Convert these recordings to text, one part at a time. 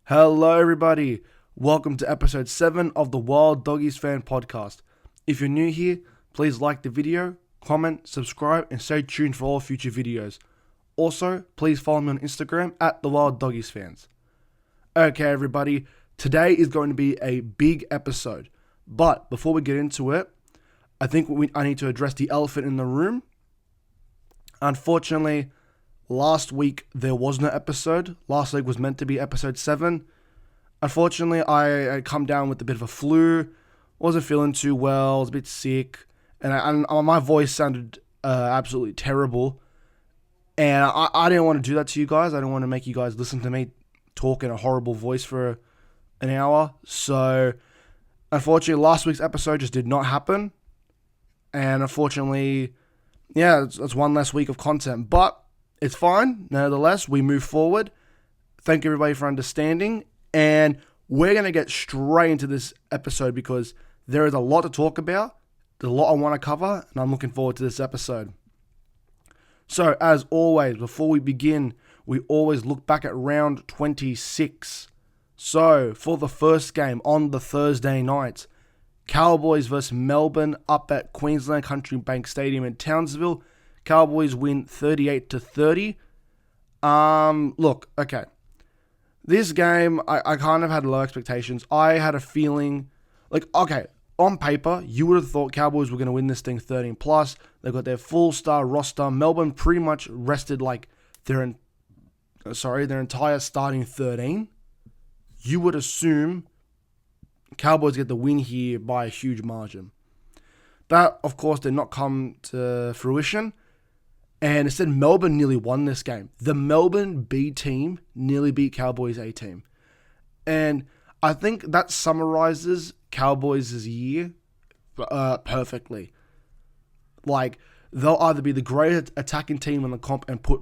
Hello, everybody. Welcome to episode 7 of the Wild Doggies Fan podcast. If you're new here, please like the video, comment, subscribe, and stay tuned for all future videos. Also, please follow me on Instagram at the Wild Doggies Fans. Okay, everybody, today is going to be a big episode. But before we get into it, I think I need to address the elephant in the room. Unfortunately, last week there was no episode. Last week was meant to be episode 7. Unfortunately, I come down with a bit of a flu. Wasn't feeling too well. Was a bit sick, and my voice sounded absolutely terrible. And I didn't want to do that to you guys. I didn't want to make you guys listen to me talk in a horrible voice for an hour. So, unfortunately, last week's episode just did not happen. And unfortunately, yeah, it's one less week of content. But it's fine. Nonetheless, we move forward. Thank you, everybody, for understanding. And we're going to get straight into this episode because there is a lot to talk about. There's a lot I want to cover, and I'm looking forward to this episode. So, as always, before we begin, we always look back at round 26. So, for the first game on the Thursday night, Cowboys versus Melbourne up at Queensland Country Bank Stadium in Townsville. Cowboys win 38-30. Look, okay. This game, I kind of had low expectations. I had a feeling, on paper, you would have thought Cowboys were going to win this thing 13 plus. They've got their full star roster. Melbourne pretty much rested their entire starting 13. You would assume Cowboys get the win here by a huge margin. That, of course, did not come to fruition. And instead, Melbourne nearly won this game. The Melbourne B team nearly beat Cowboys A team. And I think that summarizes Cowboys' year perfectly. They'll either be the greatest attacking team in the comp and put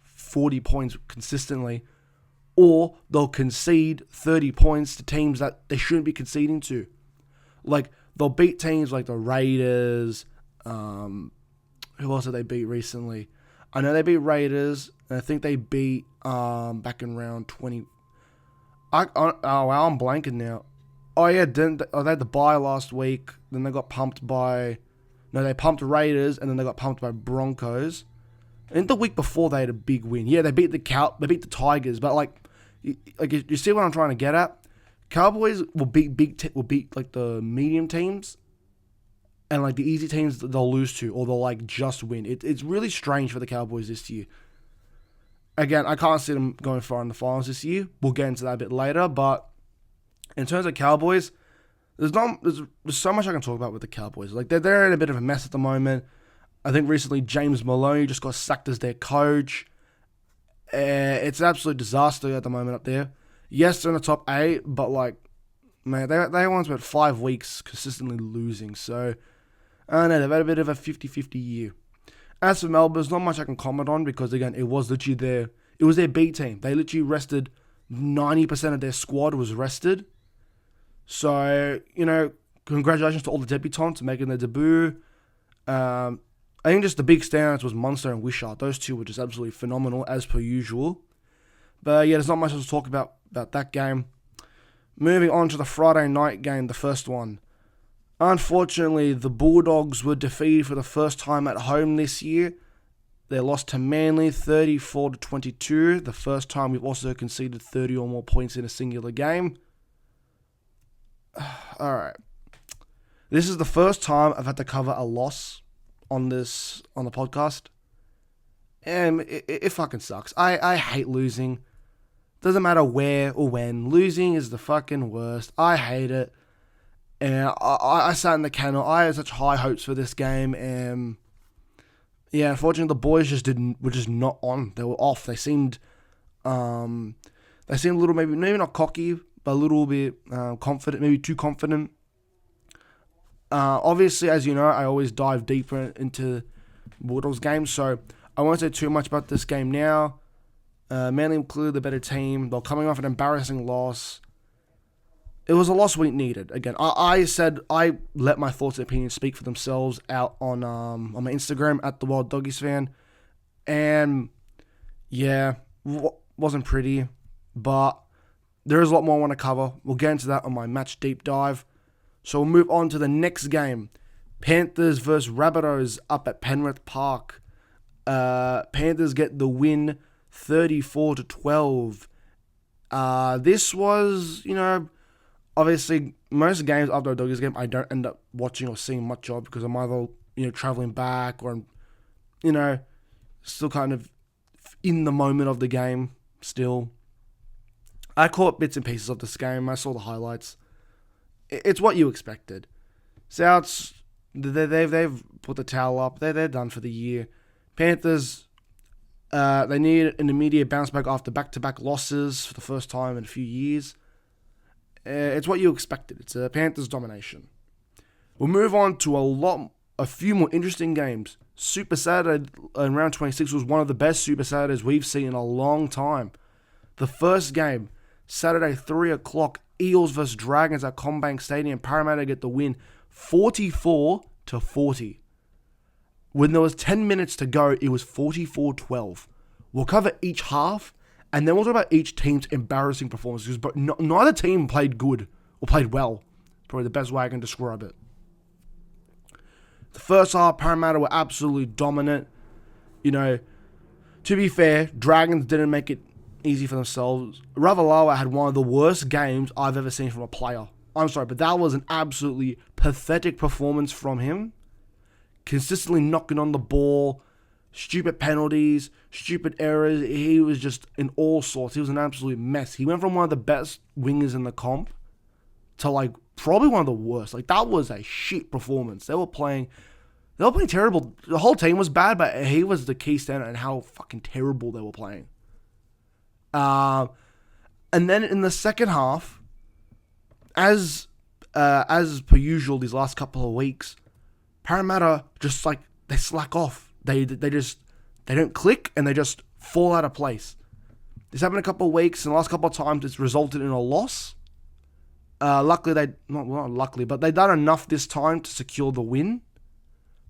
40 points consistently, or they'll concede 30 points to teams that they shouldn't be conceding to. They'll beat teams like the Raiders. Who else did they beat recently? I know they beat Raiders, and I think they beat back in round 20. I'm blanking now. Oh yeah, they had the bye last week. Then they got pumped by. No, they pumped Raiders, and then they got pumped by Broncos. And the week before they had a big win. Yeah, they beat the Tigers, but you see what I'm trying to get at? Cowboys will beat the medium teams. And the easy teams they'll lose to, or they'll just win. It's really strange for the Cowboys this year. Again, I can't see them going far in the finals this year. We'll get into that a bit later. But in terms of Cowboys, there's so much I can talk about with the Cowboys. They're in a bit of a mess at the moment. I think recently James Maloney just got sacked as their coach. It's an absolute disaster at the moment up there. Yes, they're in the top 8, but man, they once spent 5 weeks consistently losing. So I know they've had a bit of a 50-50 year. As for Melbourne, there's not much I can comment on because, again, it was literally their B team. They literally rested 90% of their squad was rested. So, congratulations to all the debutants making their debut. I think just the big standouts was Munster and Wishart. Those two were just absolutely phenomenal, as per usual. But, yeah, there's not much else to talk about that game. Moving on to the Friday night game, the first one. Unfortunately, the Bulldogs were defeated for the first time at home this year. They lost to Manly 34-22. The first time we've also conceded 30 or more points in a singular game. Alright. This is the first time I've had to cover a loss on the podcast. And it fucking sucks. I hate losing. Doesn't matter where or when. Losing is the fucking worst. I hate it. And I sat in the kennel. I had such high hopes for this game. And yeah, unfortunately, the boys were just not on. They were off. They seemed a little, maybe not cocky, but a little bit confident, maybe too confident. Obviously, as you know, I always dive deeper into Bulldogs games, so I won't say too much about this game now. Manly clearly the better team. They're coming off an embarrassing loss. It was a loss we needed. Again, I said I let my thoughts and opinions speak for themselves out on my Instagram at the Wild Doggies Fan, and yeah, wasn't pretty, but there is a lot more I want to cover. We'll get into that on my match deep dive. So we'll move on to the next game. Panthers versus Rabbitohs up at Penrith Park. Panthers get the win 34-12. This was, obviously most games after a Doggies game I don't end up watching or seeing much of because I'm either, traveling back or I'm, still kind of in the moment of the game still. I caught bits and pieces of this game. I saw the highlights. It's what you expected. Souths, they've put the towel up. They're done for the year. Panthers, they need an immediate bounce back after back-to-back losses for the first time in a few years. It's what you expected. It's a Panthers domination. We'll move on to a few more interesting games. Super Saturday in round 26 was one of the best Super Saturdays we've seen in a long time. The first game, Saturday 3 o'clock, Eels vs Dragons at CommBank Stadium. Parramatta get the win 44-40. When there was 10 minutes to go, it was 44-12. We'll cover each half, and then we'll talk about each team's embarrassing performances, but neither team played good or played well. Probably the best way I can describe it. The first half, Parramatta were absolutely dominant. To be fair, Dragons didn't make it easy for themselves. Ravalawa had one of the worst games I've ever seen from a player. I'm sorry, but that was an absolutely pathetic performance from him. Consistently knocking on the ball, stupid penalties, stupid errors. He was just in all sorts. He was an absolute mess. He went from one of the best wingers in the comp to probably one of the worst. That was a shit performance. They were playing terrible. The whole team was bad, but he was the key standout in how fucking terrible they were playing. And then in the second half, as per usual these last couple of weeks, Parramatta just they slack off. They don't click and they just fall out of place. This happened a couple of weeks, and the last couple of times it's resulted in a loss. Luckily not luckily, but they done enough this time to secure the win.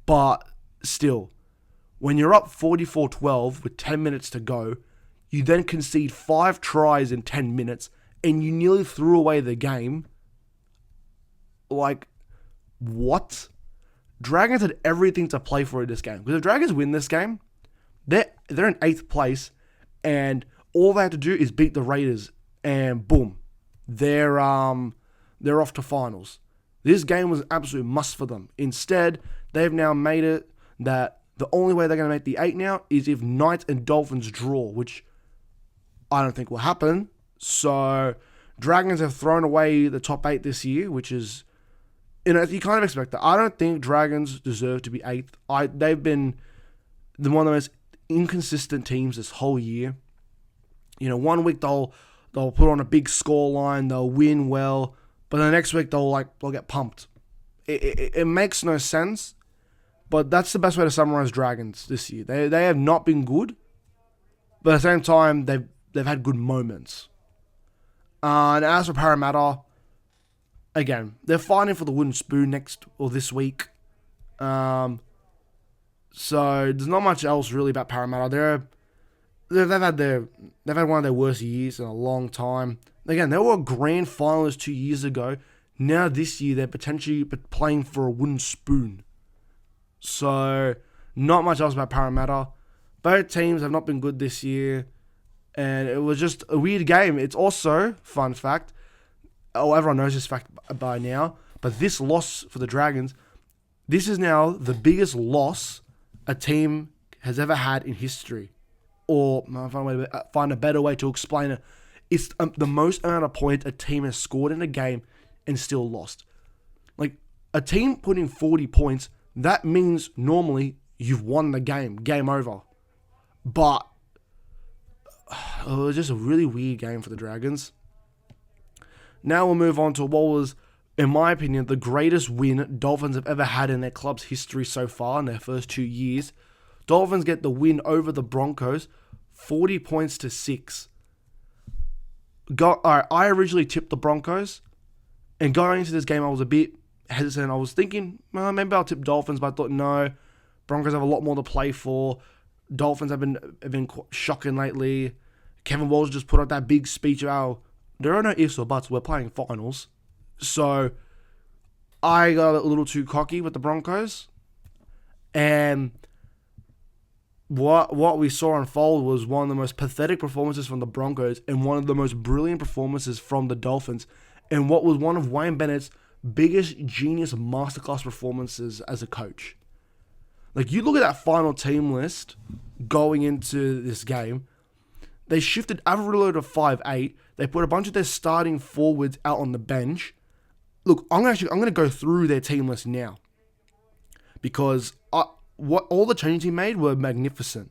But still, when you're up 44-12 with 10 minutes to go, you then concede 5 tries in 10 minutes, and you nearly threw away the game. What? Dragons had everything to play for in this game. Because if Dragons win this game, they're in 8th place, and all they have to do is beat the Raiders, and boom, they're off to finals. This game was an absolute must for them. Instead, they've now made it that the only way they're going to make the 8 now is if Knights and Dolphins draw, which I don't think will happen. So Dragons have thrown away the top 8 this year, which is, you kind of expect that. I don't think Dragons deserve to be 8th. They've been one of the most inconsistent teams this whole year. 1 week they'll put on a big score line, they'll win well, but the next week they'll get pumped. It makes no sense, but that's the best way to summarize Dragons this year. They have not been good, but at the same time they've had good moments. And as for Parramatta, again, they're fighting for the wooden spoon this week. So there's not much else really about Parramatta. They've had one of their worst years in a long time. Again, they were a grand finalist 2 years ago. Now this year they're potentially playing for a wooden spoon. So not much else about Parramatta. Both teams have not been good this year, and it was just a weird game. It's also, fun fact, everyone knows this fact by now, but this loss for the Dragons, this is now the biggest loss a team has ever had in history. Or, find a better way to explain it, it's the most amount of points a team has scored in a game and still lost. A team putting 40 points, that means normally you've won the game over. But it was just a really weird game for the Dragons. Now we'll move on to what was, in my opinion, the greatest win Dolphins have ever had in their club's history so far in their first 2 years. Dolphins get the win over the Broncos, 40-6. I originally tipped the Broncos, and going into this game, I was a bit hesitant. I was thinking, maybe I'll tip Dolphins, but I thought, no, Broncos have a lot more to play for. Dolphins have been shocking lately. Kevin Walsh just put out that big speech about there are no ifs or buts. We're playing finals. So I got a little too cocky with the Broncos. And what we saw unfold was one of the most pathetic performances from the Broncos and one of the most brilliant performances from the Dolphins, and what was one of Wayne Bennett's biggest genius masterclass performances as a coach. Like, you look at that final team list going into this game, they shifted Averillo to 5'8". They put a bunch of their starting forwards out on the bench. Look, I'm going to go through their team list now, because what all the changes he made were magnificent.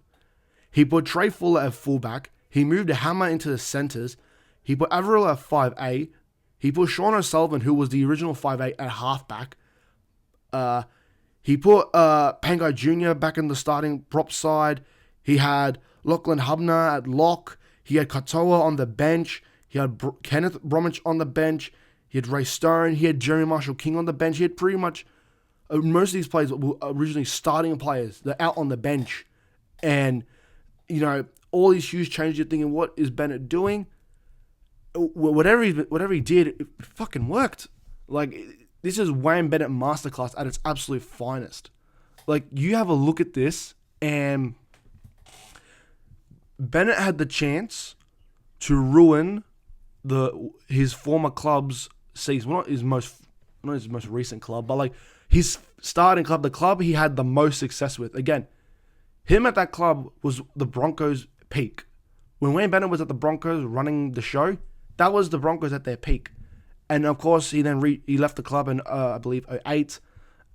He put Trey Fuller at fullback. He moved a Hammer into the centers. He put Averillo at 5'8". He put Sean O'Sullivan, who was the original 5'8", at halfback. He put Pangai Jr. back in the starting prop side. He had Lachlan Hubner at lock. He had Katoa on the bench. He had Kenneth Bromwich on the bench. He had Ray Stone. He had Jeremy Marshall King on the bench. He had pretty much most of these players were originally starting players. They're out on the bench. And, you know, all these huge changes, you're thinking, what is Bennett doing? Whatever he did, it fucking worked. Like, this is Wayne Bennett masterclass at its absolute finest. Like, you have a look at this, and Bennett had the chance to ruin his former club's season. Well, not his most recent club, but like his starting club, the club he had the most success with. Again, him at that club was the Broncos' peak. When Wayne Bennett was at the Broncos running the show, that was the Broncos at their peak. And of course, he then he left the club in, I believe, 2008.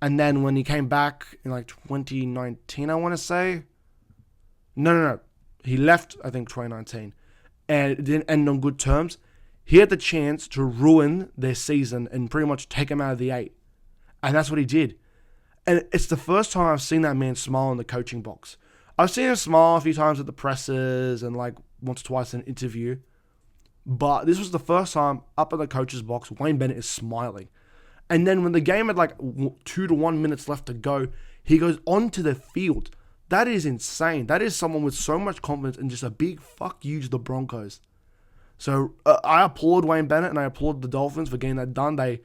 And then when he came back in like 2019, I want to say. No. He left, I think, 2019. And it didn't end on good terms. He had the chance to ruin their season and pretty much take them out of the 8. And that's what he did. And it's the first time I've seen that man smile in the coaching box. I've seen him smile a few times at the presses and like once or twice in an interview. But this was the first time up at the coach's box, Wayne Bennett is smiling. And then when the game had like 2 to 1 minutes left to go, he goes onto the field. That is insane. That is someone with so much confidence and just a big fuck you to the Broncos. So I applaud Wayne Bennett and I applaud the Dolphins for getting that done. They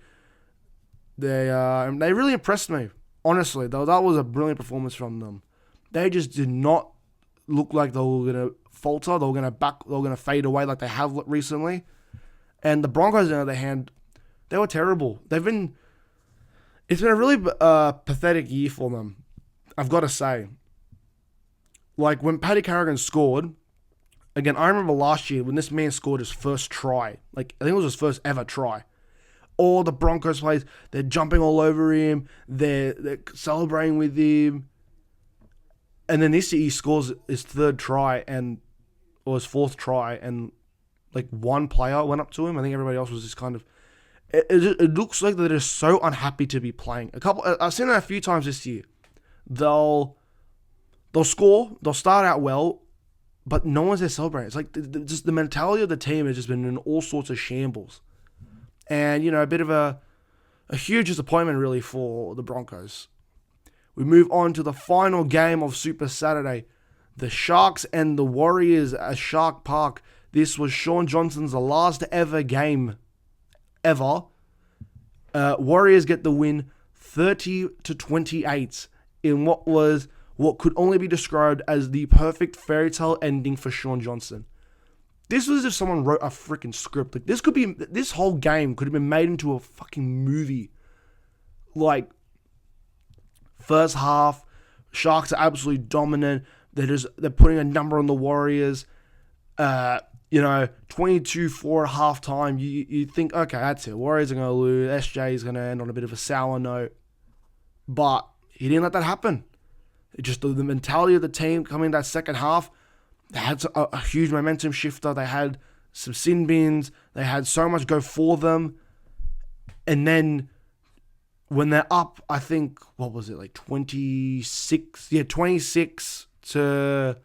really impressed me. Honestly, though, that was a brilliant performance from them. They just did not look like they were going to falter. They were going to fade away like they have recently. And the Broncos, on the other hand, they were terrible. It's been a really pathetic year for them, I've got to say. Like, when Paddy Carrigan scored, again, I remember last year when this man scored his first try. Like, I think it was his first ever try. All the Broncos players, they're jumping all over him. They're celebrating with him. And then this year he scores his third try or his fourth try, and like one player went up to him. I think everybody else was just kind of. It looks like they're just so unhappy to be playing. I've seen it a few times this year. They'll score. They'll start out well, but no one's there celebrating. It's like just the mentality of the team has just been in all sorts of shambles, and a bit of a huge disappointment really for the Broncos. We move on to the final game of Super Saturday. The Sharks and the Warriors at Shark Park. This was Sean Johnson's last ever game ever. Warriors get the win 30-28 in what could only be described as the perfect fairy tale ending for Sean Johnson. This was if someone wrote a freaking script. Like, this whole game could have been made into a fucking movie. Like, first half, Sharks are absolutely dominant. They're putting a number on the Warriors. 22-4 at halftime. You think, okay, that's it. Warriors are going to lose. SJ is going to end on a bit of a sour note. But he didn't let that happen. Just the mentality of the team coming in that second half, they had a huge momentum shifter. They had some sin bins. They had so much go for them. And then when they're up, I think, what was it, like 26? Yeah, 26 to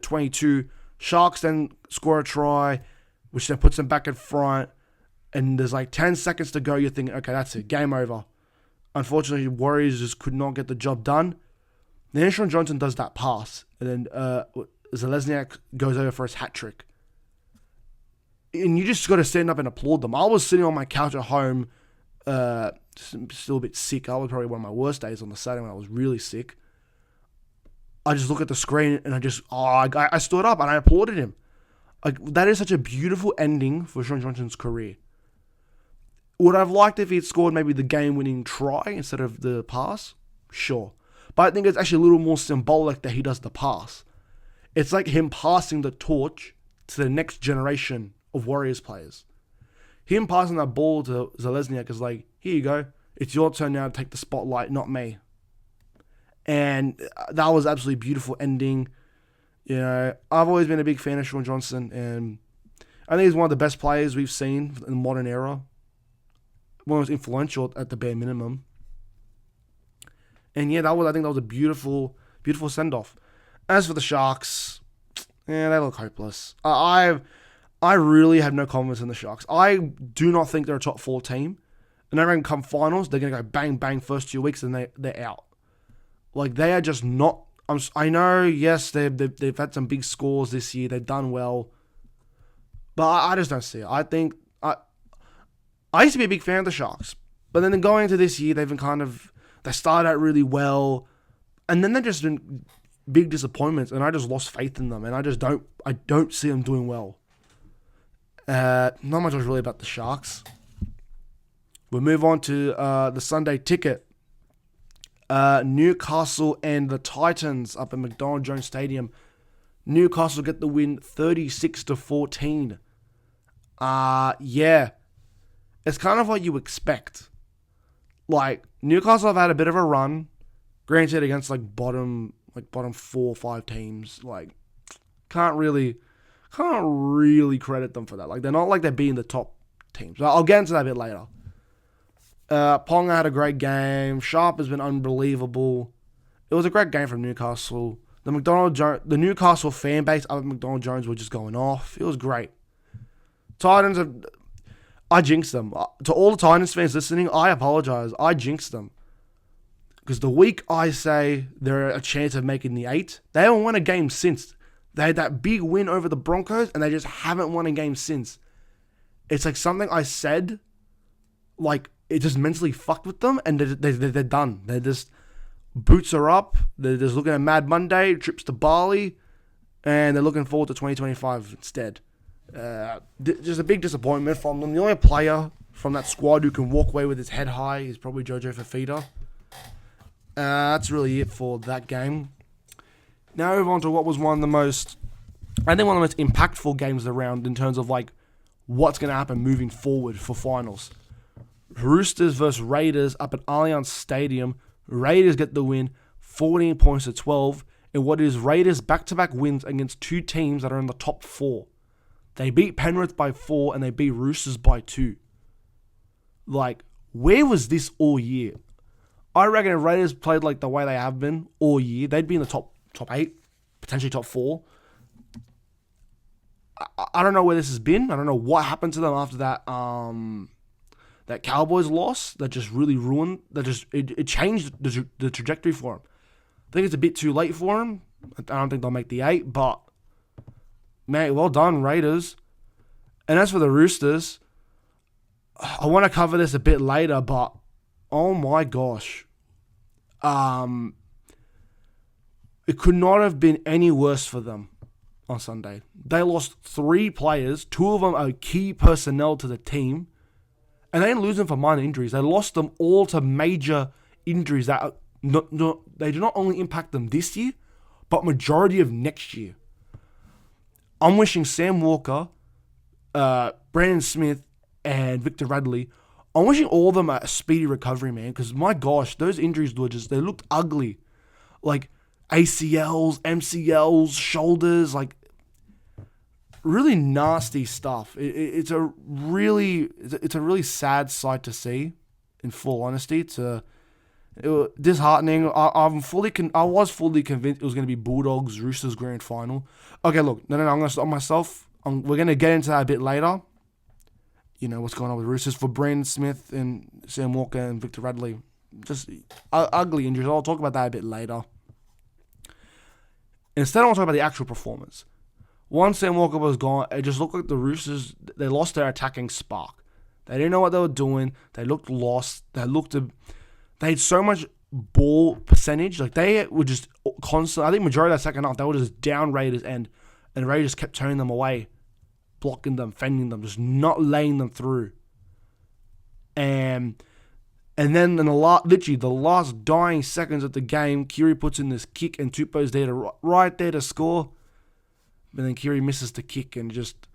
22. Sharks then score a try, which then puts them back in front. And there's like 10 seconds to go. You're thinking, okay, that's it. Game over. Unfortunately, Warriors just could not get the job done. Then Sean Johnson does that pass. And then Zalesniak goes over for his hat trick. and you just got to stand up and applaud them. I was sitting on my couch at home, still a bit sick. I was probably one of my worst days on the Saturday when I was really sick. I just look at the screen and I stood up and I applauded him. Like, that is such a beautiful ending for Sean Johnson's career. Would I have liked if he had scored maybe the game-winning try instead of the pass? Sure. But I think it's actually a little more symbolic that he does the pass. It's like him passing the torch to the next generation of Warriors players. Him passing that ball to Zalesniak is like, here you go. It's your turn now to take the spotlight, not me. And that was absolutely beautiful ending. You know, I've always been a big fan of Sean Johnson, and I think he's one of the best players we've seen in the modern era. One of the most influential at the bare minimum. And yeah, I think that was a beautiful, beautiful send-off. As for the Sharks, they look hopeless. I really have no confidence in the Sharks. I do not think they're a top 4 team. And I reckon come finals, they're going to go bang, bang first 2 weeks and they're out. Like, they are just not... I know, yes, they've had some big scores this year. They've done well. But I just don't see it. I think... I used to be a big fan of the Sharks. But then going into this year, they've been kind of... They started out really well. And then they've just been big disappointments. And I just lost faith in them. And I don't see them doing well. Not much was really about the Sharks. We'll move on to the Sunday ticket. Newcastle and the Titans up at McDonald Jones Stadium. Newcastle get the win 36-14. Yeah. It's kind of what you expect. Like, Newcastle have had a bit of a run. Granted, against like bottom 4 or 5 teams. Like, can't really credit them for that. Like, they're not like they're beating the top teams. I'll get into that a bit later. Ponga had a great game. Sharp has been unbelievable. It was a great game from Newcastle. The Newcastle fan base up at McDonald Jones were just going off. It was great. Titans I jinxed them. To all the Titans fans listening, I apologize. I jinxed them. Because the week I say they're a chance of making the 8, they haven't won a game since. They had that big win over the Broncos, and they just haven't won a game since. It's like something I said, like, it just mentally fucked with them, and they're done. They're just, boots are up. They're just looking at Mad Monday, trips to Bali, and they're looking forward to 2025 instead. Just a big disappointment from them. The only player from that squad who can walk away with his head high is probably Jojo Fafita. That's really it for that game. Now move on to what was one of the most impactful games around in terms of like what's going to happen moving forward for finals. Roosters versus Raiders up at Allianz Stadium. Raiders get the win, 14 points to 12, in what is Raiders' back-to-back wins against 2 teams that are in the top 4. They beat Penrith by 4 and they beat Roosters by 2. Like, where was this all year? I reckon if Raiders played like the way they have been all year, they'd be in the top 8, potentially top 4. I don't know where this has been. I don't know what happened to them after that that Cowboys loss that just really ruined, it changed the trajectory for them. I think it's a bit too late for them. I don't think they'll make the 8, but man, well done, Raiders. And as for the Roosters, I want to cover this a bit later, but oh my gosh. It could not have been any worse for them on Sunday. They lost 3 players. 2 of them are key personnel to the team. And they didn't lose them for minor injuries. They lost them all to major injuries that are they do not only impact them this year, but majority of next year. I'm wishing Sam Walker, Brandon Smith, and Victor Radley, I'm wishing all of them a speedy recovery, man. Because my gosh, those injuries they looked ugly. Like ACLs, MCLs, shoulders, like really nasty stuff. It's a really sad sight to see. In full honesty, it was disheartening. I was fully convinced it was going to be Bulldogs Roosters grand final. Okay, look, no, I'm going to stop myself. We're going to get into that a bit later. You know what's going on with Roosters for Brandon Smith and Sam Walker and Victor Radley. Just ugly injuries. I'll talk about that a bit later. Instead, I want to talk about the actual performance. Once Sam Walker was gone, it just looked like the Roosters, they lost their attacking spark. They didn't know what they were doing. They looked lost. They had so much ball percentage. Like, they were just constantly, I think majority of that second half, they were just down Raiders, and Raiders kept turning them away, blocking them, fending them, just not laying them through. And then in literally the last dying seconds of the game, Kiri puts in this kick and Tupou's there right there to score. But then Kiri misses the kick, and just,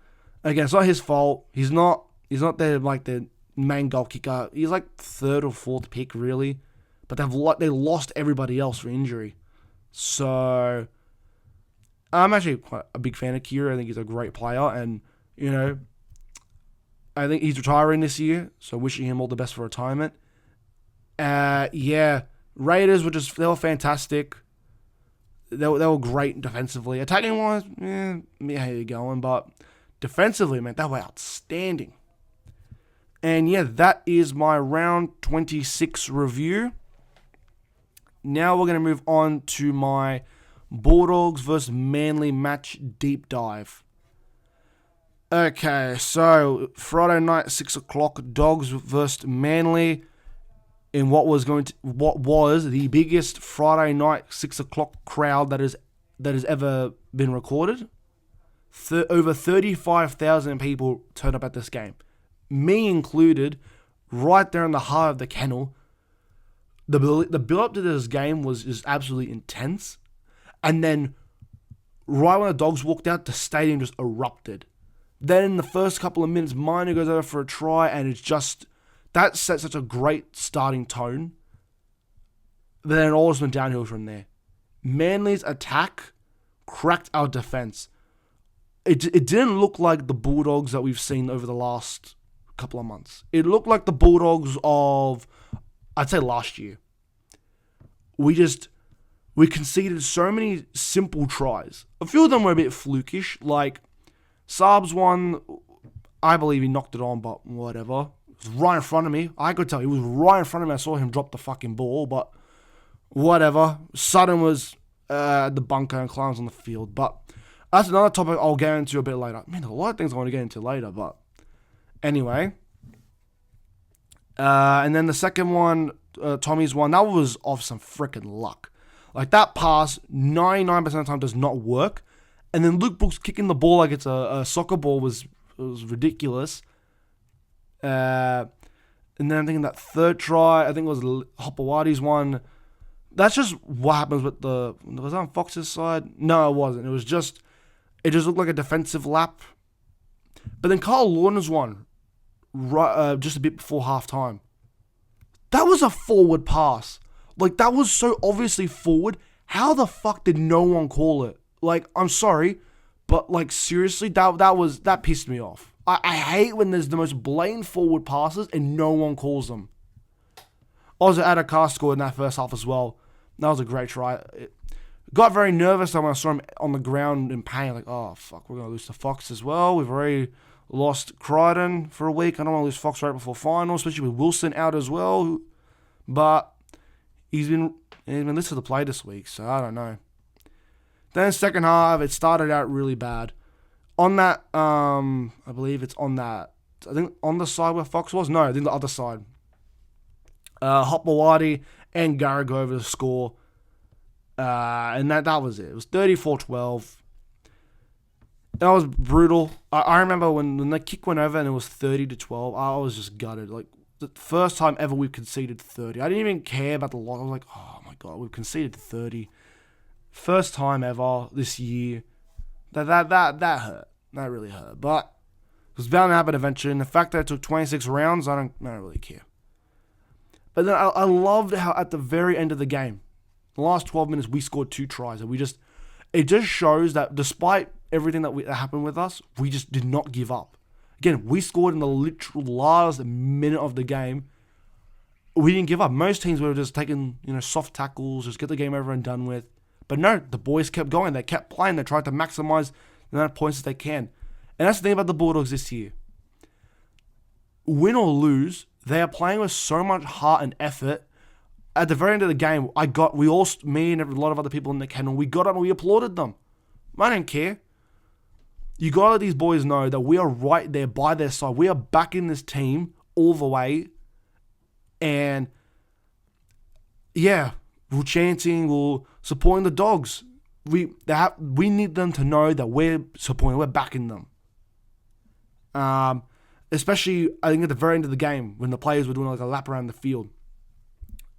again, it's not his fault. He's not there like the main goal kicker. He's like third or fourth pick, really. But they lost everybody else for injury. So I'm actually quite a big fan of Kiri. I think he's a great player, and I think he's retiring this year, so wishing him all the best for retirement. Raiders they were fantastic. They were great defensively. Attacking wise, how you going? But defensively, man, they were outstanding. And that is my round 26 review. Now we're going to move on to my Bulldogs versus Manly match deep dive. Okay, so Friday night, 6 o'clock, Dogs versus Manly in what was the biggest Friday night 6 o'clock crowd that has ever been recorded. Over 35,000 people turned up at this game, me included, right there in the heart of the kennel. The build-up to this game was just absolutely intense. And then, right when the Dogs walked out, the stadium just erupted. Then in the first couple of minutes, Minor goes over for a try, and it's just, that set such a great starting tone. But then it all just went downhill from there. Manly's attack cracked our defense. It didn't look like the Bulldogs that we've seen over the last couple of months. It looked like the Bulldogs of, I'd say, last year. We conceded so many simple tries. A few of them were a bit flukish, like Saab's one, I believe he knocked it on, but whatever. It was right in front of me. I could tell he was right in front of me. I saw him drop the fucking ball, but whatever. Sutton was at the bunker and Clown's on the field, but that's another topic I'll get into a bit later. Man, a lot of things I want to get into later, but anyway. And then the second one, Tommy's one, that was off some freaking luck. Like, that pass, 99% of the time does not work. And then Luke Brooks kicking the ball like it's a soccer ball was ridiculous. And then I'm thinking that third try, I think it was Hopewadi's one. That's just what happens with was that on Fox's side? No, it wasn't. It just looked like a defensive lap. But then Carl Lorna's one, just a bit before halftime. That was a forward pass. Like, that was so obviously forward. How the fuck did no one call it? Like, I'm sorry, but like, seriously, that pissed me off. I hate when there's the most blatant forward passes and no one calls them. Also, Adakar scored in that first half as well. That was a great try. Got very nervous when I saw him on the ground in pain. Like, oh, fuck, we're going to lose to Fox as well. We've already lost Crichton for a week. I don't want to lose Fox right before final, especially with Wilson out as well. But he's been listed to play this week, so I don't know. Then second half, it started out really bad. On that, I believe it's on that, I think on the side where Fox was? No, I think the other side. Hopewadi and Gara go over to score. And that was it. It was 34-12. That was brutal. I remember when the kick went over and it was 30-12, I was just gutted. Like, the first time ever we've conceded 30. I didn't even care about the loss. I was like, oh my God, we've conceded 30. First time ever this year. That hurt. That really hurt. But it was bound to happen eventually. And the fact that it took 26 rounds, I don't really care. But then I loved how at the very end of the game, the last 12 minutes, we scored 2 tries. And it just shows that despite everything that happened with us, we just did not give up. Again, we scored in the literal last minute of the game. We didn't give up. Most teams would have just taken, soft tackles, just get the game over and done with. But no, the boys kept going. They kept playing. They tried to maximize the amount of points as they can. And that's the thing about the Bulldogs this year. Win or lose, they are playing with so much heart and effort. At the very end of the game, me and a lot of other people in the kennel, we got up and we applauded them. I didn't care. You got to let these boys know that we are right there by their side. We are backing this team all the way. And yeah, we're chanting, we're supporting the Dogs. We need them to know that we're supporting, we're backing them. Especially, I think at the very end of the game, when the players were doing like a lap around the field,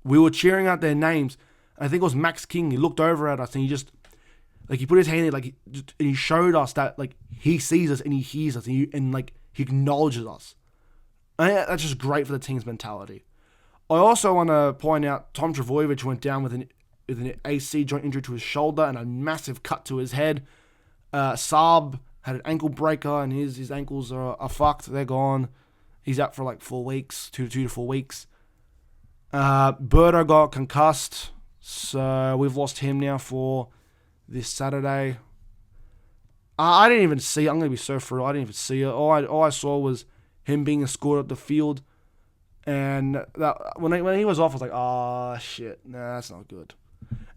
we were cheering out their names. I think it was Max King. He looked over at us and he just, like, he put his hand in, like, and he showed us that, like, he sees us and he hears us and he acknowledges us. And that's just great for the team's mentality. I also want to point out Tom Travojevic went down with an AC joint injury to his shoulder and a massive cut to his head. Saab had an ankle breaker and his ankles are fucked. They're gone. He's out for like 4 weeks, 2 to 4 weeks. Berto got concussed, so we've lost him now for this Saturday. I didn't even see it. I'm going to be so for real. I didn't even see it. All I saw was him being escorted up the field. And that when he was off, I was like, oh, shit. Nah, that's not good.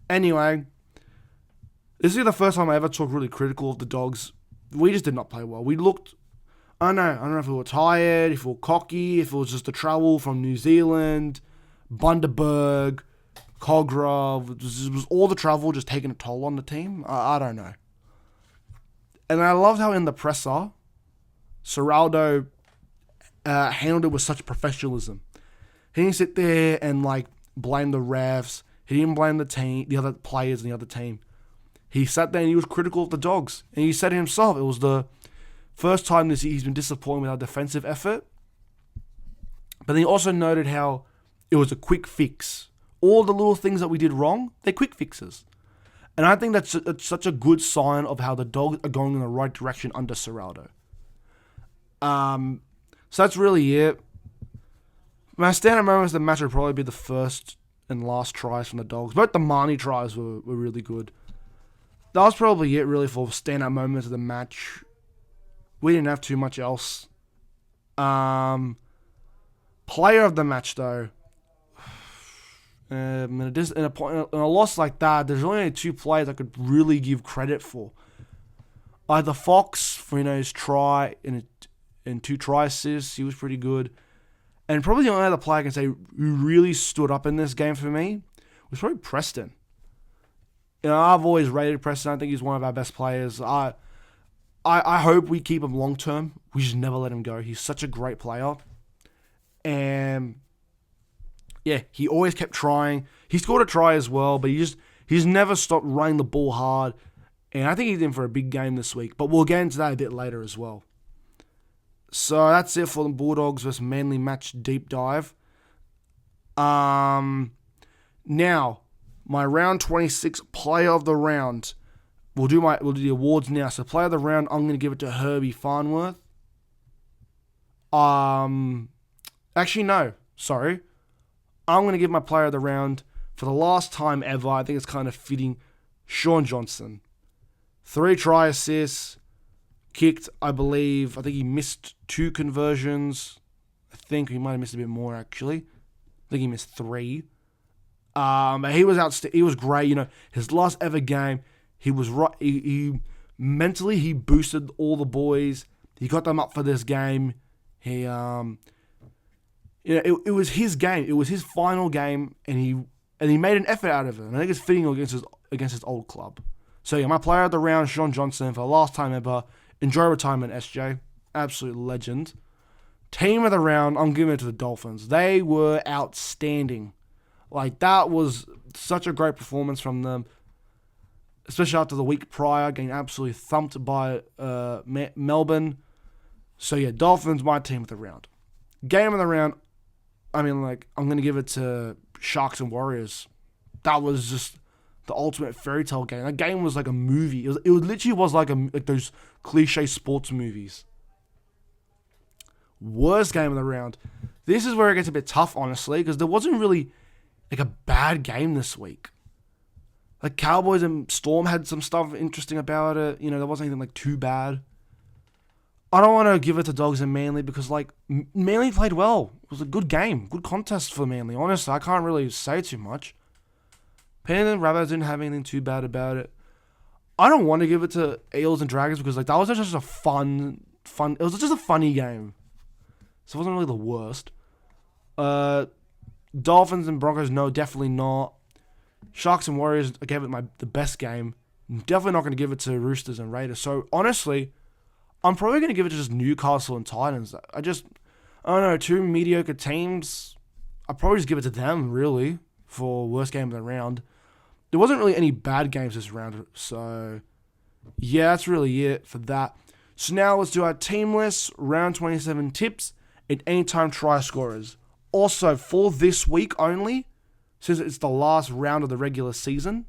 Anyway, this is the first time I ever talked really critical of the Dogs. We just did not play well. We looked, I don't know if we were tired, if we were cocky, if it was just the travel from New Zealand, Bundaberg, Cogra. Was all the travel just taking a toll on the team? I don't know. And I loved how in the presser, Seraldo handled it with such professionalism. He didn't sit there and like blame the refs. He didn't blame the team, the other players in the other team. He sat there and he was critical of the Dogs. And he said it himself, it was the first time this year he's been disappointed with our defensive effort. But then he also noted how it was a quick fix. All the little things that we did wrong, they're quick fixes. And I think that's such a good sign of how the Dogs are going in the right direction under Seraldo. So that's really it. My standout moments of the match would probably be the first and last tries from the Dogs. Both the Marnie tries were really good. That was probably it really for standout moments of the match. We didn't have too much else. Player of the match though. In a loss like that, there's only 2 players I could really give credit for. Either Fox for his try and 2 try assists, he was pretty good. And probably the only other player I can say who really stood up in this game for me was probably Preston. I've always rated Preston. I think he's one of our best players. I hope we keep him long term. We just never let him go. He's such a great player. And yeah, he always kept trying. He scored a try as well, but he's never stopped running the ball hard. And I think he's in for a big game this week. But we'll get into that a bit later as well. So that's it for the Bulldogs versus Manly match deep dive. Now, my round 26 player of the round. We'll do the awards now. So player of the round, I'm going to give it to Herbie Farnworth. Actually, no. Sorry. I'm going to give my player of the round for the last time ever. I think it's kind of fitting. Sean Johnson. 3 try assists. Kicked, I think he missed 2 conversions. I think he might have missed a bit more, actually. I think he missed 3. But he was he was great. His last ever game, he was right. He mentally, he boosted all the boys. He got them up for this game. He, it was his game. It was his final game, and he made an effort out of it. And I think it's fitting against his old club. So yeah, my player of the round, Sean Johnson, for the last time ever. Enjoy retirement, SJ. Absolute legend. Team of the round, I'm giving it to the Dolphins. They were outstanding. Like, that was such a great performance from them. Especially after the week prior, getting absolutely thumped by Melbourne. So yeah, Dolphins, my team of the round. Game of the round, I'm going to give it to Sharks and Warriors. That was just the ultimate fairy tale game. That game was like a movie. It literally was like those cliche sports movies. Worst game of the round. This is where it gets a bit tough, honestly, because there wasn't really like a bad game this week. Like Cowboys and Storm had some stuff interesting about it. There wasn't anything like too bad. I don't want to give it to Dogs and Manly because like Manly played well. It was a good game, good contest for Manly. Honestly, I can't really say too much. Panthers and Rabbits didn't have anything too bad about it. I don't want to give it to Eels and Dragons because like that was just a fun. It was just a funny game, so it wasn't really the worst. Dolphins and Broncos, no, definitely not. Sharks and Warriors, I gave it the best game. Definitely not going to give it to Roosters and Raiders. So honestly, I'm probably going to give it to just Newcastle and Titans. I don't know, two mediocre teams. I'll probably just give it to them, really, for worst game of the round. There wasn't really any bad games this round, so yeah, that's really it for that. So now let's do our team list, round 27 tips, and anytime try scorers. Also, for this week only, since it's the last round of the regular season,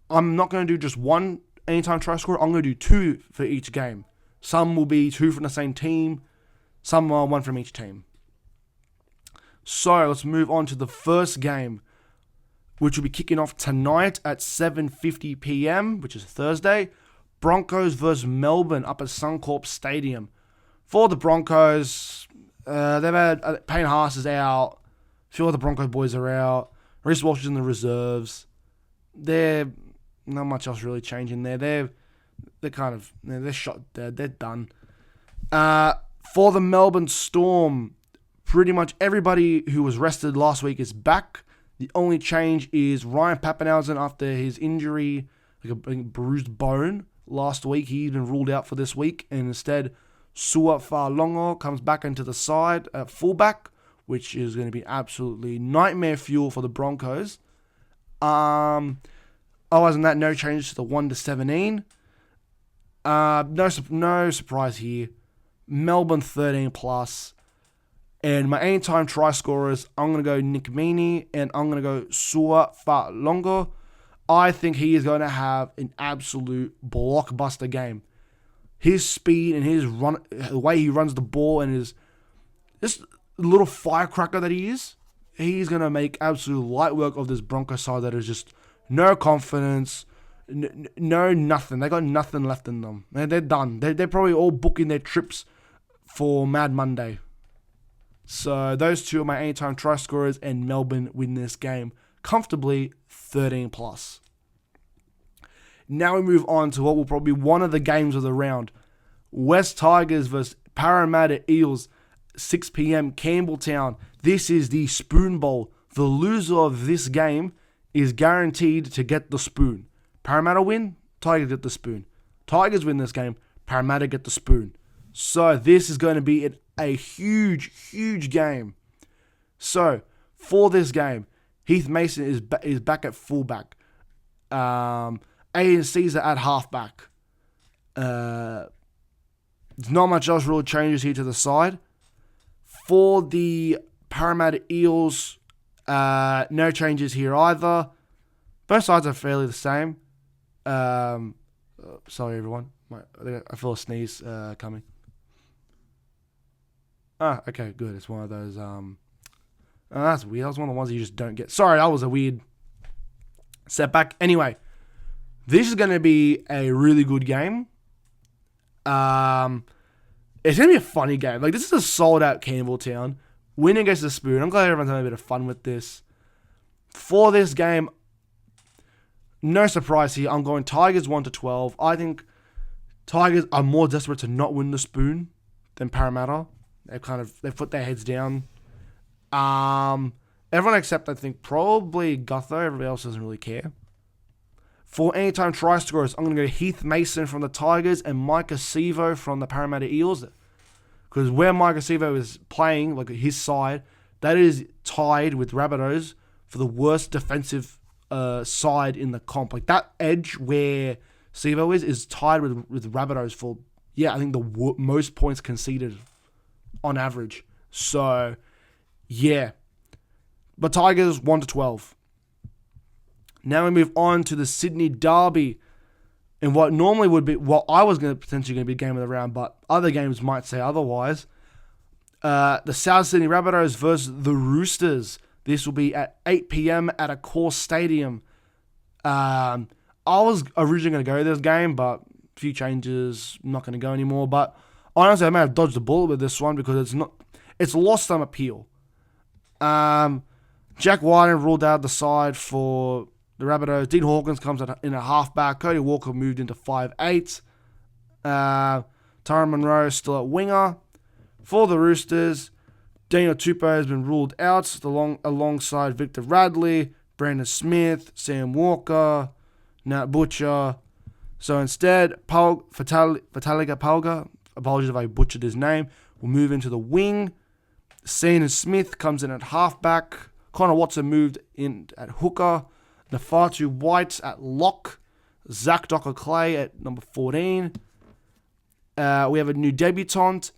I'm not going to do just one anytime try scorer. I'm going to do two for each game. Some will be two from the same team. Some are one from each team. So let's move on to the first game, which will be kicking off tonight at 7:50 p.m., which is Thursday. Broncos versus Melbourne up at Suncorp Stadium. For the Broncos, they've had Payne Haas is out. A few of the Bronco boys are out. Reece Walsh is in the reserves. They're not much else really changing there. They're shot dead. They're done. For the Melbourne Storm, pretty much everybody who was rested last week is back. The only change is Ryan Papenhuyzen after his injury, like a bruised bone last week. He's been ruled out for this week, and instead Sua Fa'alongo comes back into the side at fullback, which is going to be absolutely nightmare fuel for the Broncos. Other than that, no changes to the 1-17. No surprise here. Melbourne 13+. And my anytime try scorers, I'm going to go Nick Meaney and I'm going to go Sua Fa'alongo. I think he is going to have an absolute blockbuster game. His speed and his run, the way he runs the ball and his this little firecracker that he is, he's going to make absolute light work of this Broncos side that is just no confidence, no nothing. They got nothing left in them. They're done. They're probably all booking their trips for Mad Monday. So those two are my anytime try scorers, and Melbourne win this game comfortably 13+. Now we move on to what will probably be one of the games of the round. West Tigers versus Parramatta Eels, 6 p.m. Campbelltown. This is the Spoon Bowl. The loser of this game is guaranteed to get the spoon. Parramatta win, Tigers get the spoon. Tigers win this game, Parramatta get the spoon. So this is going to be a huge, huge game. So for this game, Heath Mason is back at fullback. Aiden Caesar at halfback. There's not much else really changes here to the side. For the Parramatta Eels, no changes here either. Both sides are fairly the same. Sorry, everyone. I feel a sneeze coming. Okay, good. It's one of those. That's weird. That was one of the ones that you just don't get. Sorry, that was a weird setback. Anyway, this is going to be a really good game. It's going to be a funny game. Like, this is a sold-out Campbelltown. Winning against the Spoon. I'm glad everyone's having a bit of fun with this. For this game, no surprise here. I'm going Tigers 1-12. I think Tigers are more desperate to not win the Spoon than Parramatta. They've put their heads down. Everyone except, I think, probably Gutho. Everybody else doesn't really care. For anytime try scorers, I'm going to go Heath Mason from the Tigers and Micah Sevo from the Parramatta Eels. Because where Micah Sevo is playing, like his side, that is tied with Rabbitohs for the worst defensive side in the comp. Like that edge where Sevo is tied with Rabbitohs for, I think the most points conceded on average. So, yeah. But Tigers 1-12. Now we move on to the Sydney Derby. And what normally would be, what I was potentially going to be game of the round, but other games might say otherwise. The South Sydney Rabbitohs versus the Roosters. This will be at 8 p.m. at a core stadium. I was originally going to go to this game, but a few changes, I'm not going to go anymore. But honestly, I may have dodged the bullet with this one because it's lost some appeal. Jack White ruled out the side for the Rabbitohs. Dean Hawkins comes in a halfback. Cody Walker moved into 5'8". Tyrone Monroe still at winger. For the Roosters, Daniel Tupou has been ruled out alongside Victor Radley, Brandon Smith, Sam Walker, Nat Butcher. So instead, Fataliga Palga, apologies if I butchered his name, will move into the wing. Sandon Smith comes in at halfback. Connor Watson moved in at hooker. Nafatu White at lock. Zach Docker Clay at number 14. We have a new debutant,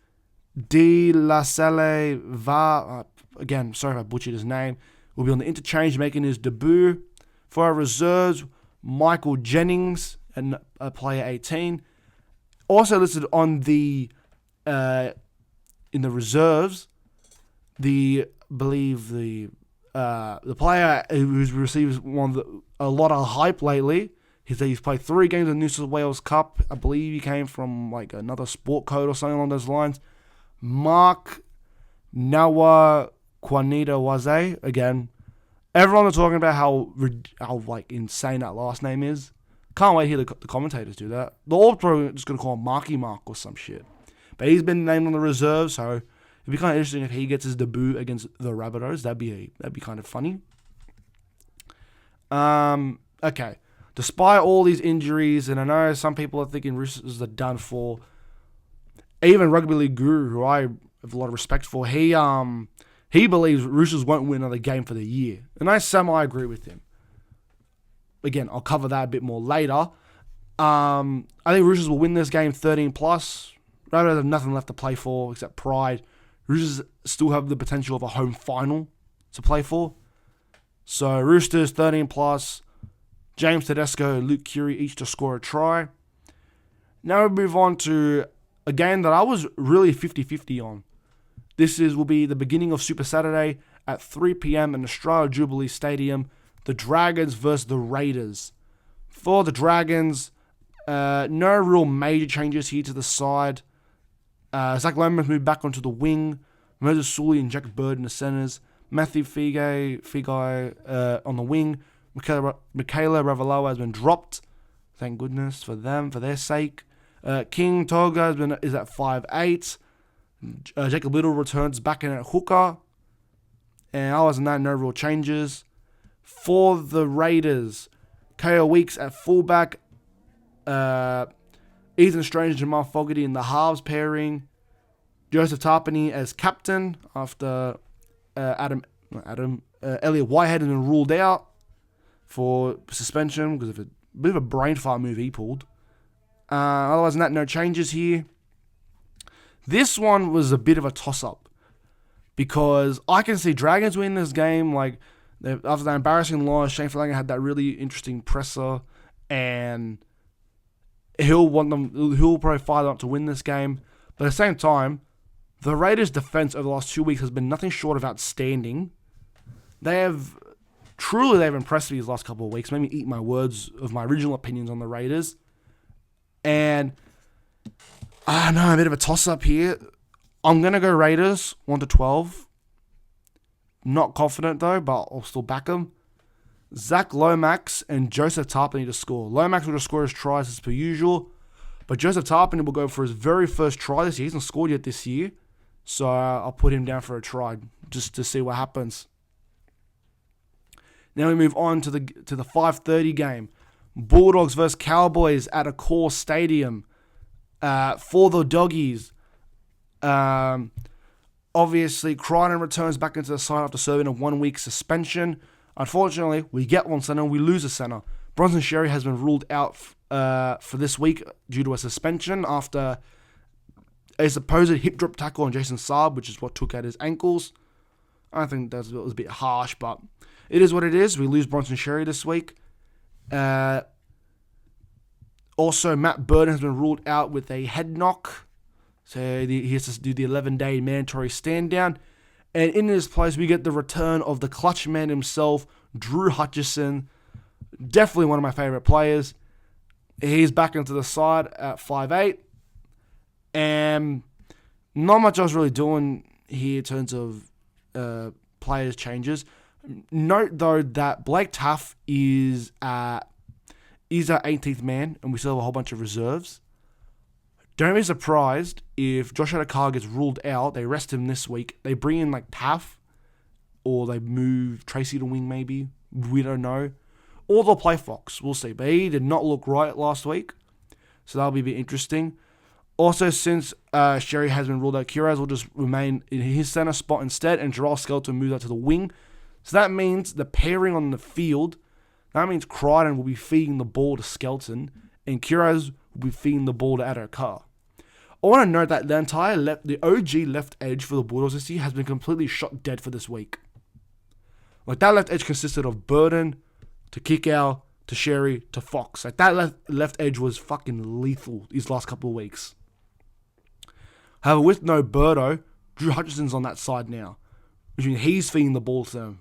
De La Salle Va. Again, sorry if I butchered his name. Will be on the interchange making his debut. For our reserves, Michael Jennings, and player 18. Also listed on the in the reserves, the player who's received a lot of hype lately. He's played 3 games in the New South Wales Cup. I believe he came from like another sport code or something along those lines. Mark Nawa Quanita Waze. Again, everyone is talking about how like insane that last name is. Can't wait to hear the commentators do that. The All Pro just gonna call him Marky Mark or some shit. But he's been named on the reserve, so it'd be kind of interesting if he gets his debut against the Rabbitohs. That'd be kind of funny. Okay. Despite all these injuries, and I know some people are thinking Roosters are done for. Even Rugby League Guru, who I have a lot of respect for, he believes Roosters won't win another game for the year, and I semi-agree with him. Again, I'll cover that a bit more later. I think Roosters will win this game 13+. Rabbitohs have nothing left to play for except pride. Roosters still have the potential of a home final to play for. So Roosters 13+. James Tedesco, Luke Keary each to score a try. Now we move on to a game that I was really 50-50 on. This will be the beginning of Super Saturday at 3 p.m. in Australia Jubilee Stadium. The Dragons versus the Raiders. For the Dragons, no real major changes here to the side. Zach Lomas moved back onto the wing. Moses Sully and Jack Bird in the centres. Matthew Figai on the wing. Michaela Ravalawa has been dropped. Thank goodness for them, for their sake. King Toga is at 5'8". Jacob Little returns back in at hooker. And other than that, no real changes. For the Raiders, K.O. Weeks at fullback. Ethan Strange and Jamal Fogarty in the halves pairing. Joseph Tarpany as captain after Elliot Whitehead has been ruled out for suspension because of a bit of a brain fart move he pulled. Otherwise than that, no changes here. This one was a bit of a toss-up because I can see Dragons win this game. Like after that embarrassing loss, Shane Flanagan had that really interesting presser, and he'll probably fire them up to win this game. But at the same time, the Raiders' defense over the last 2 weeks has been nothing short of outstanding. They've impressed me these last couple of weeks. Made me eat my words of my original opinions on the Raiders. And I don't know, a bit of a toss-up here. I'm going to go Raiders 1-12. Not confident though, but I'll still back them. Zach Lomax and Joseph Tarpany to score. Lomax will just score his tries as per usual. But Joseph Tarpany will go for his very first try this year. He hasn't scored yet this year. So I'll put him down for a try just to see what happens. Now we move on to the 5:30 game. Bulldogs versus Cowboys at a core stadium. For the Doggies. Obviously, Crichton returns back into the side after serving a 1-week suspension. Unfortunately, we get one center and we lose a center. Bronson Sherry has been ruled out for this week due to a suspension after a supposed hip drop tackle on Jason Saab, which is what took out his ankles. I think that was a bit harsh, but it is what it is. We lose Bronson Sherry this week. Also, Matt Burden has been ruled out with a head knock. So he has to do the 11-day mandatory stand down. And in his place, we get the return of the clutch man himself, Drew Hutchison. Definitely one of my favorite players. He's back into the side at 5'8". And not much I was really doing here in terms of players changes. Note though that Blake Taff is our 18th man, and we still have a whole bunch of reserves. Don't be surprised if Josh Adokar gets ruled out. They rest him this week. They bring in like Taff, or they move Tracy to wing maybe. We don't know. Or they'll play Fox. We'll see. But he did not look right last week, so that'll be a bit interesting. Also, since Sherry has been ruled out, Kiraz will just remain in his center spot instead, and Gerald Skelton moves out to the wing. So that means the pairing on the field, that means Crichton will be feeding the ball to Skelton, and Kiraz will be feeding the ball to Adokar. I want to note that the OG left edge for the Bulldogs this year has been completely shot dead for this week. Like, that left edge consisted of Burden to Kickow to Sherry to Fox. Like, that left edge was fucking lethal these last couple of weeks. However, with no Birdo, Drew Hutchinson's on that side now, which means he's feeding the ball to them.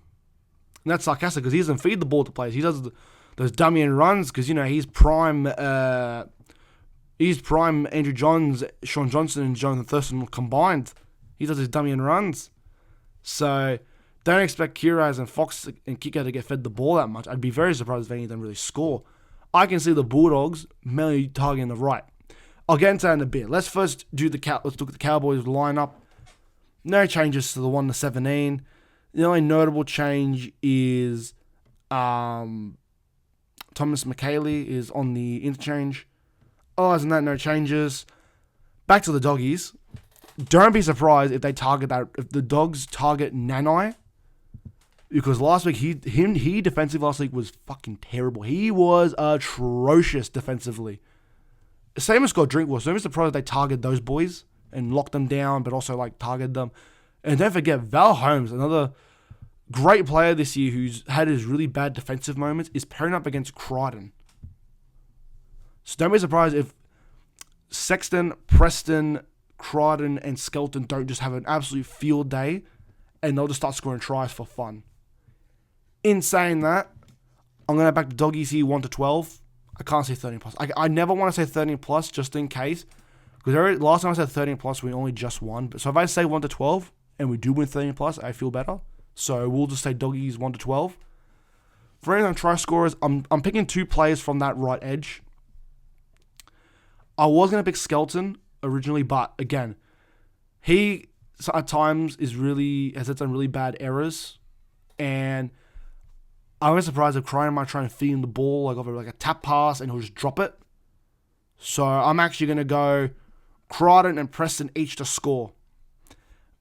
And that's sarcastic because he doesn't feed the ball to players. He does those dummy and runs because, you know, he's prime Andrew Johns, Sean Johnson, and Jonathan Thurston combined. He does his dummy and runs. So don't expect Kiraz and Fox and Kiko to get fed the ball that much. I'd be very surprised if any of them really score. I can see the Bulldogs mainly targeting the right. I'll get into that in a bit. Let's first let's look at the Cowboys lineup. No changes to the 1-17. The only notable change is Thomas McKaylee is on the interchange. Other than that, no changes. Back to the Doggies. Don't be surprised if the Dogs target Nanai. Because last week, he defensive last week was fucking terrible. He was atrocious defensively. Same as Scott Drinkwell. So don't be surprised if they target those boys and lock them down, but also like target them. And don't forget, Val Holmes, another great player this year who's had his really bad defensive moments, is pairing up against Crichton. So don't be surprised if Sexton, Preston, Crichton, and Skelton don't just have an absolute field day and they'll just start scoring tries for fun. In saying that, I'm going to back the Doggies here 1-12. I can't say 13 plus. I never want to say 13 plus just in case. Because last time I said 13 plus, we only just won. So if I say 1-12 and we do win 13 plus, I feel better. So we'll just say Doggies 1-12. For anything on try scorers, I'm picking two players from that right edge. I was going to pick Skelton originally, but again, he at times has had some really bad errors, and I was surprised if Crichton might try and feed him the ball like over like a tap pass and he'll just drop it. So I'm actually going to go Crichton and Preston each to score.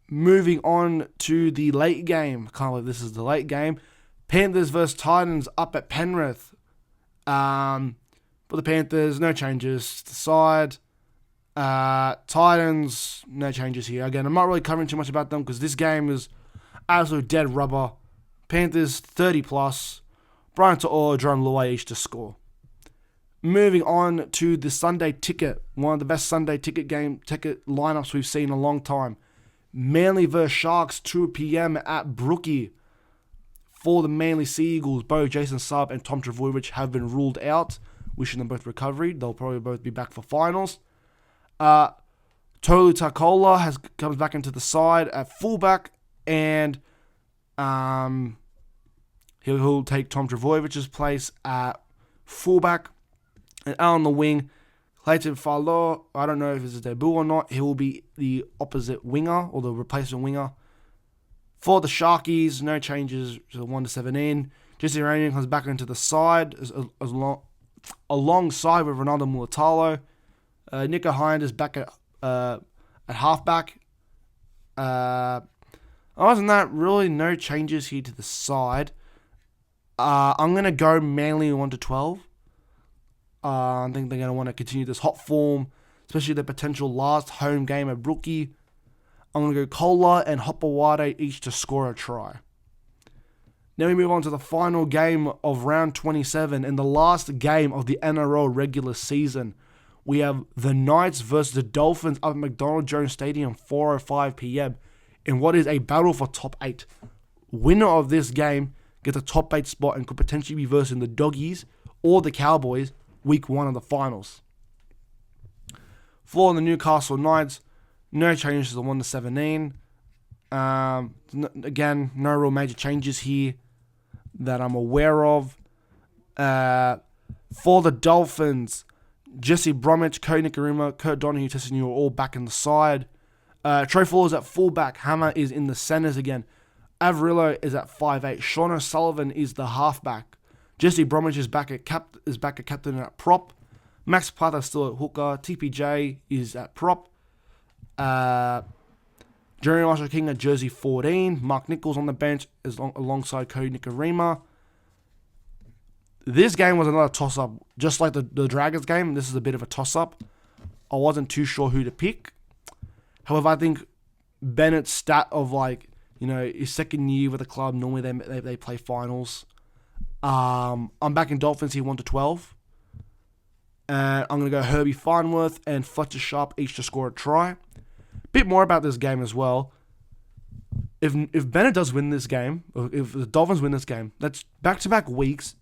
Moving on to the late game. Can't believe this is the late game. Panthers versus Titans up at Penrith. For the Panthers, no changes to the side. Titans, no changes here. Again, I'm not really covering too much about them because this game is absolute dead rubber. Panthers 30 plus. Brian Ta'or, Jerome Luai each to score. Moving on to the Sunday ticket, one of the best Sunday ticket lineups we've seen in a long time. Manly vs Sharks, 2 p.m. at Brookie. For the Manly Sea Eagles, both Jason Saab and Tom Trbojevic have been ruled out. Wishing them both recovery. They'll probably both be back for finals. Tolu Takola comes back into the side at fullback, and he'll take Tom Trbojevic's place at fullback. And out on the wing, Clayton Falo, I don't know if it's his debut or not. He will be the opposite winger or the replacement winger. For the Sharkies, no changes to the 1-17. Jesse Ranian comes back into the side alongside with Ronaldo Mulatalo. Nico Hind is back at halfback. Other than that, really no changes here to the side. I'm going to go Manly 1-12. I think they're going to want to continue this hot form, especially their potential last home game at Brookie. I'm going to go Kola and Hopewade each to score a try. Now we move on to the final game of round 27 and the last game of the NRL regular season. We have the Knights versus the Dolphins up at McDonald Jones Stadium, 4:05 p.m. in what is a battle for top 8. Winner of this game gets a top 8 spot and could potentially be versing the Doggies or the Cowboys week 1 of the finals. For the Newcastle Knights, no changes to the 1-17. Again, no real major changes here. that I'm aware of. For the Dolphins, Jesse Bromwich, Cody Nikarima, Kurt Donahue, Tessinu are all back in the side. Trey Fuller's at fullback. Hammer is in the centers again. Averillo is at 5'8". Sean O'Sullivan is the halfback. Jesse Bromwich is back at captain at prop. Max Pata still at hooker. TPJ is at prop. Jerry Marshall King at jersey 14. Mark Nichols on the bench alongside Cody Nikarima. This game was another toss-up. Just like the Dragons game, this is a bit of a toss-up. I wasn't too sure who to pick. However, I think Bennett's stat of his second year with the club, normally they play finals. I'm backing Dolphins here 1-12. And I'm going to go Herbie Farnworth and Fletcher Sharp each to score a try. Bit more about this game as well. If Bennett does win this game, or if the Dolphins win this game, that's back-to-back weeks.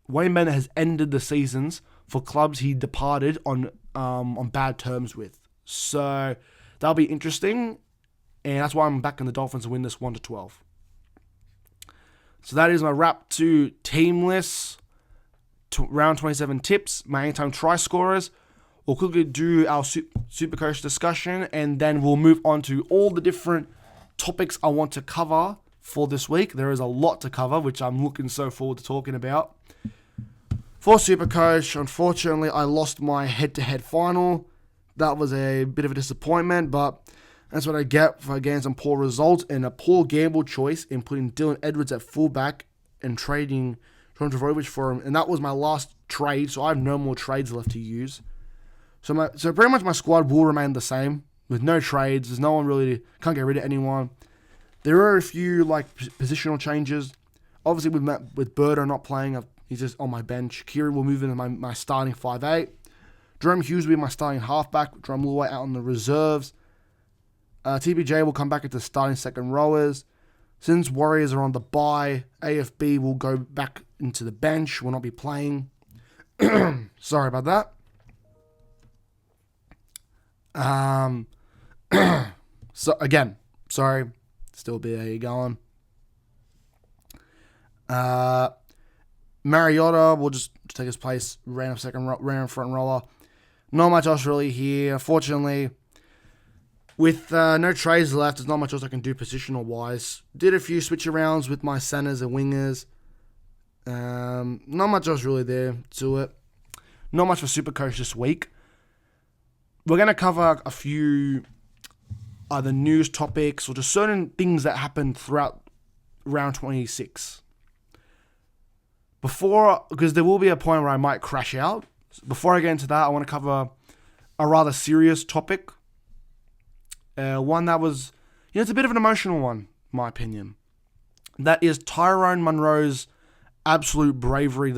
Wayne Bennett has ended the seasons for clubs he departed on bad terms with. So that'll be interesting. And that's why I'm backing the Dolphins to win this 1-12. So that is my wrap to team lists, round 27 tips, my anytime try scorers. We'll quickly do our Supercoach discussion, and then we'll move on to all the different topics I want to cover for this week. There is a lot to cover, which I'm looking so forward to talking about. For Supercoach, unfortunately, I lost my head-to-head final. That was a bit of a disappointment, but that's what I get for getting some poor results and a poor gamble choice in putting Dylan Edwards at fullback and trading John Travojevic for him. And that was my last trade, so I have no more trades left to use. So pretty much my squad will remain the same with no trades. There's no one really, can't get rid of anyone. There are a few positional changes. Obviously with Birdo not playing, he's just on my bench. Kiri will move into my starting 5'8". Jerome Hughes will be my starting halfback. Drum Luai out on the reserves. TPJ will come back into starting second rowers. Since Warriors are on the bye, AFB will go back into the bench. Will not be playing. Sorry about that. So again, sorry. Still BAE going. Mariota will just take his place. Random front rower. Not much else really here. Unfortunately, with no trades left, there's not much else I can do positional wise. Did a few switch arounds with my centers and wingers. Not much else really there to it. Not much for Supercoach this week. We're going to cover a few either news topics or just certain things that happened throughout round 26. Because there will be a point where I might crash out. Before I get into that, I want to cover a rather serious topic. One that was, it's a bit of an emotional one, in my opinion. That is Tyrone Munro's absolute bravery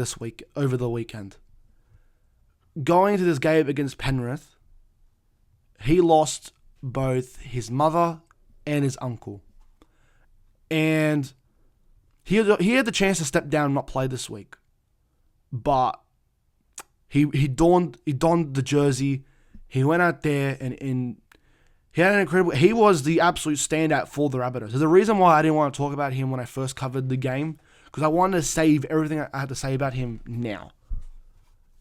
over the weekend. Going into this game against Penrith, he lost both his mother and his uncle. And he had the chance to step down and not play this week. But he donned the jersey. He went out there and he had an incredible... He was the absolute standout for the Rabbitohs. There's a reason why I didn't want to talk about him when I first covered the game. Because I wanted to save everything I had to say about him now.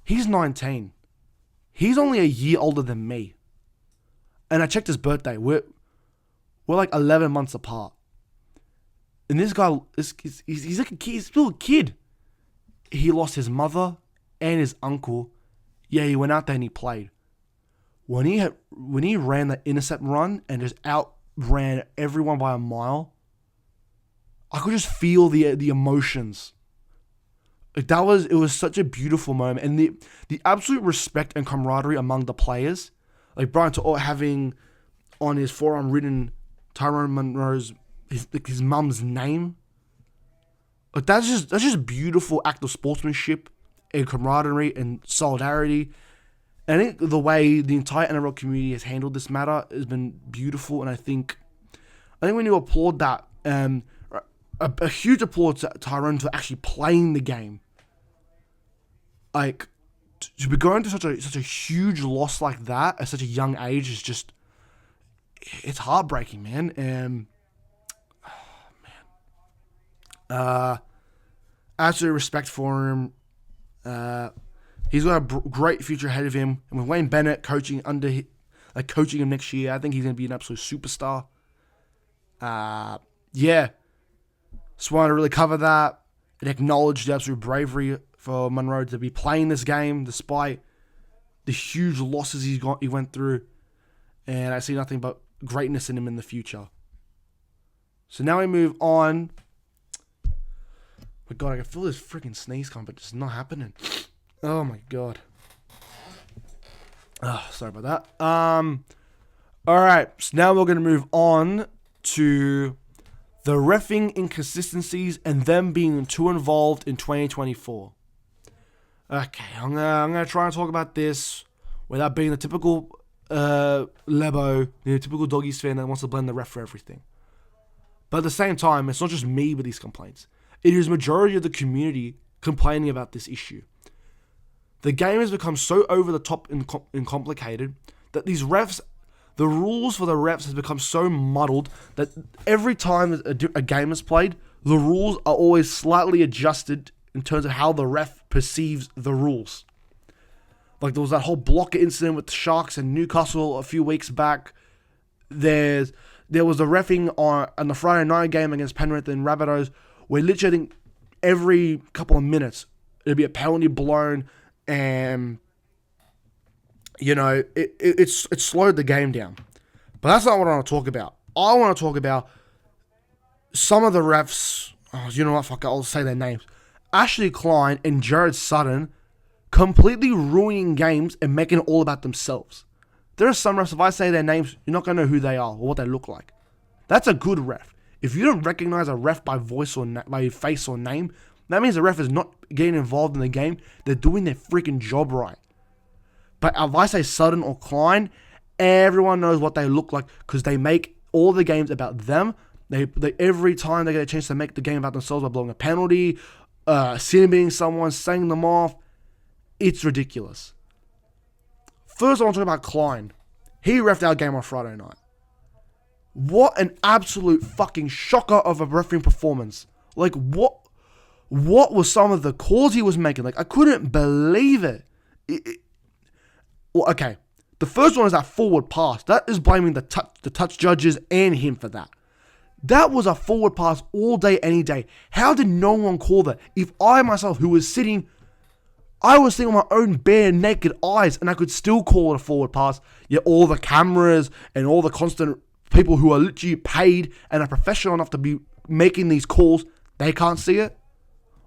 He's 19. He's only a year older than me. And I checked his birthday. We're like 11 months apart. And this guy, he's like a kid. He's still a kid. He lost his mother and his uncle. Yeah, he went out there and he played. When he ran that intercept run and just outran everyone by a mile, I could just feel the emotions. It was such a beautiful moment, and the absolute respect and camaraderie among the players. Like Brian To'o having on his forearm written Tyrone Munro's his mum's name. Like that's just a beautiful act of sportsmanship and camaraderie and solidarity. And I think the way the entire NRL community has handled this matter has been beautiful, and I think we need to applaud that. A huge applause to Tyrone for actually playing the game. Like to be going through such a huge loss like that at such a young age is just, it's heartbreaking, man. And Absolute respect for him. He's got a great future ahead of him. And with Wayne Bennett coaching him next year, I think he's going to be an absolute superstar. Yeah. Just wanted to really cover that and acknowledge the absolute bravery for Monroe to be playing this game despite the huge losses he went through. And I see nothing but greatness in him in the future. So now we move on. My God, I can feel this freaking sneeze coming, but it's not happening. Oh my God. Oh, sorry about that. Alright, so now we're going to move on to the reffing inconsistencies and them being too involved in 2024. Okay, I'm gonna try and talk about this without being the typical Lebo, the typical Doggies fan that wants to blame the ref for everything. But at the same time, it's not just me with these complaints. It is majority of the community complaining about this issue. The game has become so over the top and complicated that these refs, the rules for the refs has become so muddled that every time a game is played, the rules are always slightly adjusted in terms of how the ref perceives the rules. Like there was that whole blocker incident with the Sharks and Newcastle a few weeks back. There was the reffing on the Friday night game against Penrith and Rabbitohs, where literally I think every couple of minutes there'd be a penalty blown, and you know it slowed the game down. But that's not what I want to talk about. I want to talk about some of the refs. Oh, you know what? Fuck it, I'll say their names. Ashley Klein and Jared Sutton completely ruining games and making it all about themselves. There are some refs, if I say their names, you're not going to know who they are or what they look like. That's a good ref. If you don't recognize a ref by voice or by face or name, that means the ref is not getting involved in the game. They're doing their freaking job right. But if I say Sutton or Klein, everyone knows what they look like because they make all the games about them. They every time they get a chance to make the game about themselves by blowing a penalty, sin-beating someone, saying them off. It's ridiculous. First, I want to talk about Klein. He reffed our game on Friday night. What an absolute fucking shocker of a refereeing performance. Like, what was some of the calls he was making? Like, I couldn't believe it. Well, okay. The first one is that forward pass. That is blaming the touch judges and him for that. That was a forward pass all day, any day. How did no one call that? If I myself, who was sitting, I was seeing my own bare naked eyes and I could still call it a forward pass. Yet all the cameras and all the constant people who are literally paid and are professional enough to be making these calls, they can't see it.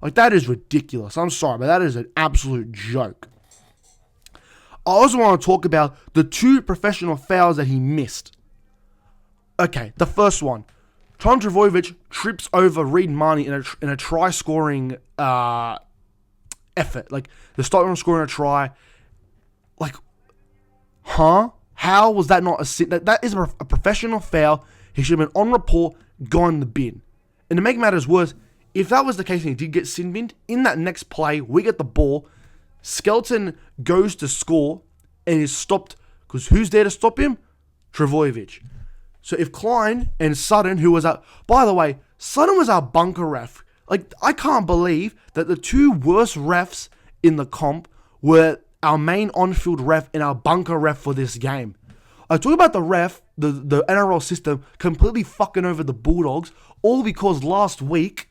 Like, that is ridiculous. I'm sorry, but that is an absolute joke. I also want to talk about the two professional fouls that he missed. Okay, the first one. Tom Trbojevic trips over Reid Marnie in a try-scoring effort. Like, the start of scoring a try. Like, huh? How was that not a sin? That is a professional foul. He should have been on report, gone in the bin. And to make matters worse, if that was the case and he did get sin-binned, in that next play, we get the ball, Skelton goes to score and is stopped because who's there to stop him? Trbojevic. So if Klein and Sutton, who was by the way, Sutton was our bunker ref. Like, I can't believe that the two worst refs in the comp were our main on-field ref and our bunker ref for this game. I talk about the ref, the NRL system, completely fucking over the Bulldogs, all because last week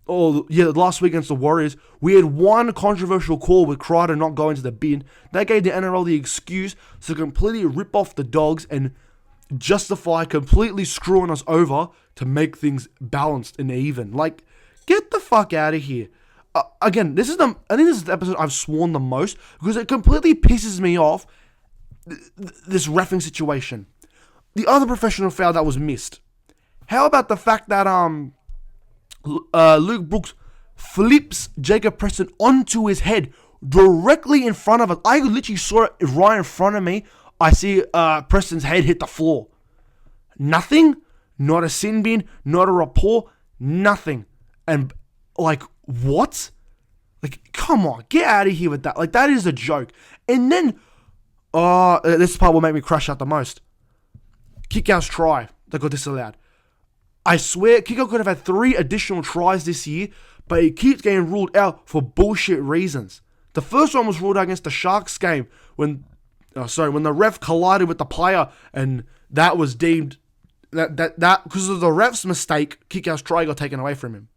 against the Warriors, we had one controversial call with Crichton not going to the bin. That gave the NRL the excuse to completely rip off the Dogs and justify completely screwing us over to make things balanced and even. Like, get the fuck out of here. Again, I think this is the episode I've sworn the most because it completely pisses me off, this reffing situation. The other professional foul that was missed. How about the fact that Luke Brooks flips Jacob Preston onto his head directly in front of us? I literally saw it right in front of me. I see Preston's head hit the floor. Nothing. Not a sin bin. Not a report. Nothing. And, like, what? Like, come on. Get out of here with that. Like, that is a joke. And then, this part will make me crash out the most. Kick-out's try that got disallowed. I swear, Kiko could have had 3 additional tries this year, but he keeps getting ruled out for bullshit reasons. The first one was ruled out against the Sharks game when the ref collided with the player, and that was deemed that because of the ref's mistake, Kiko's try got taken away from him.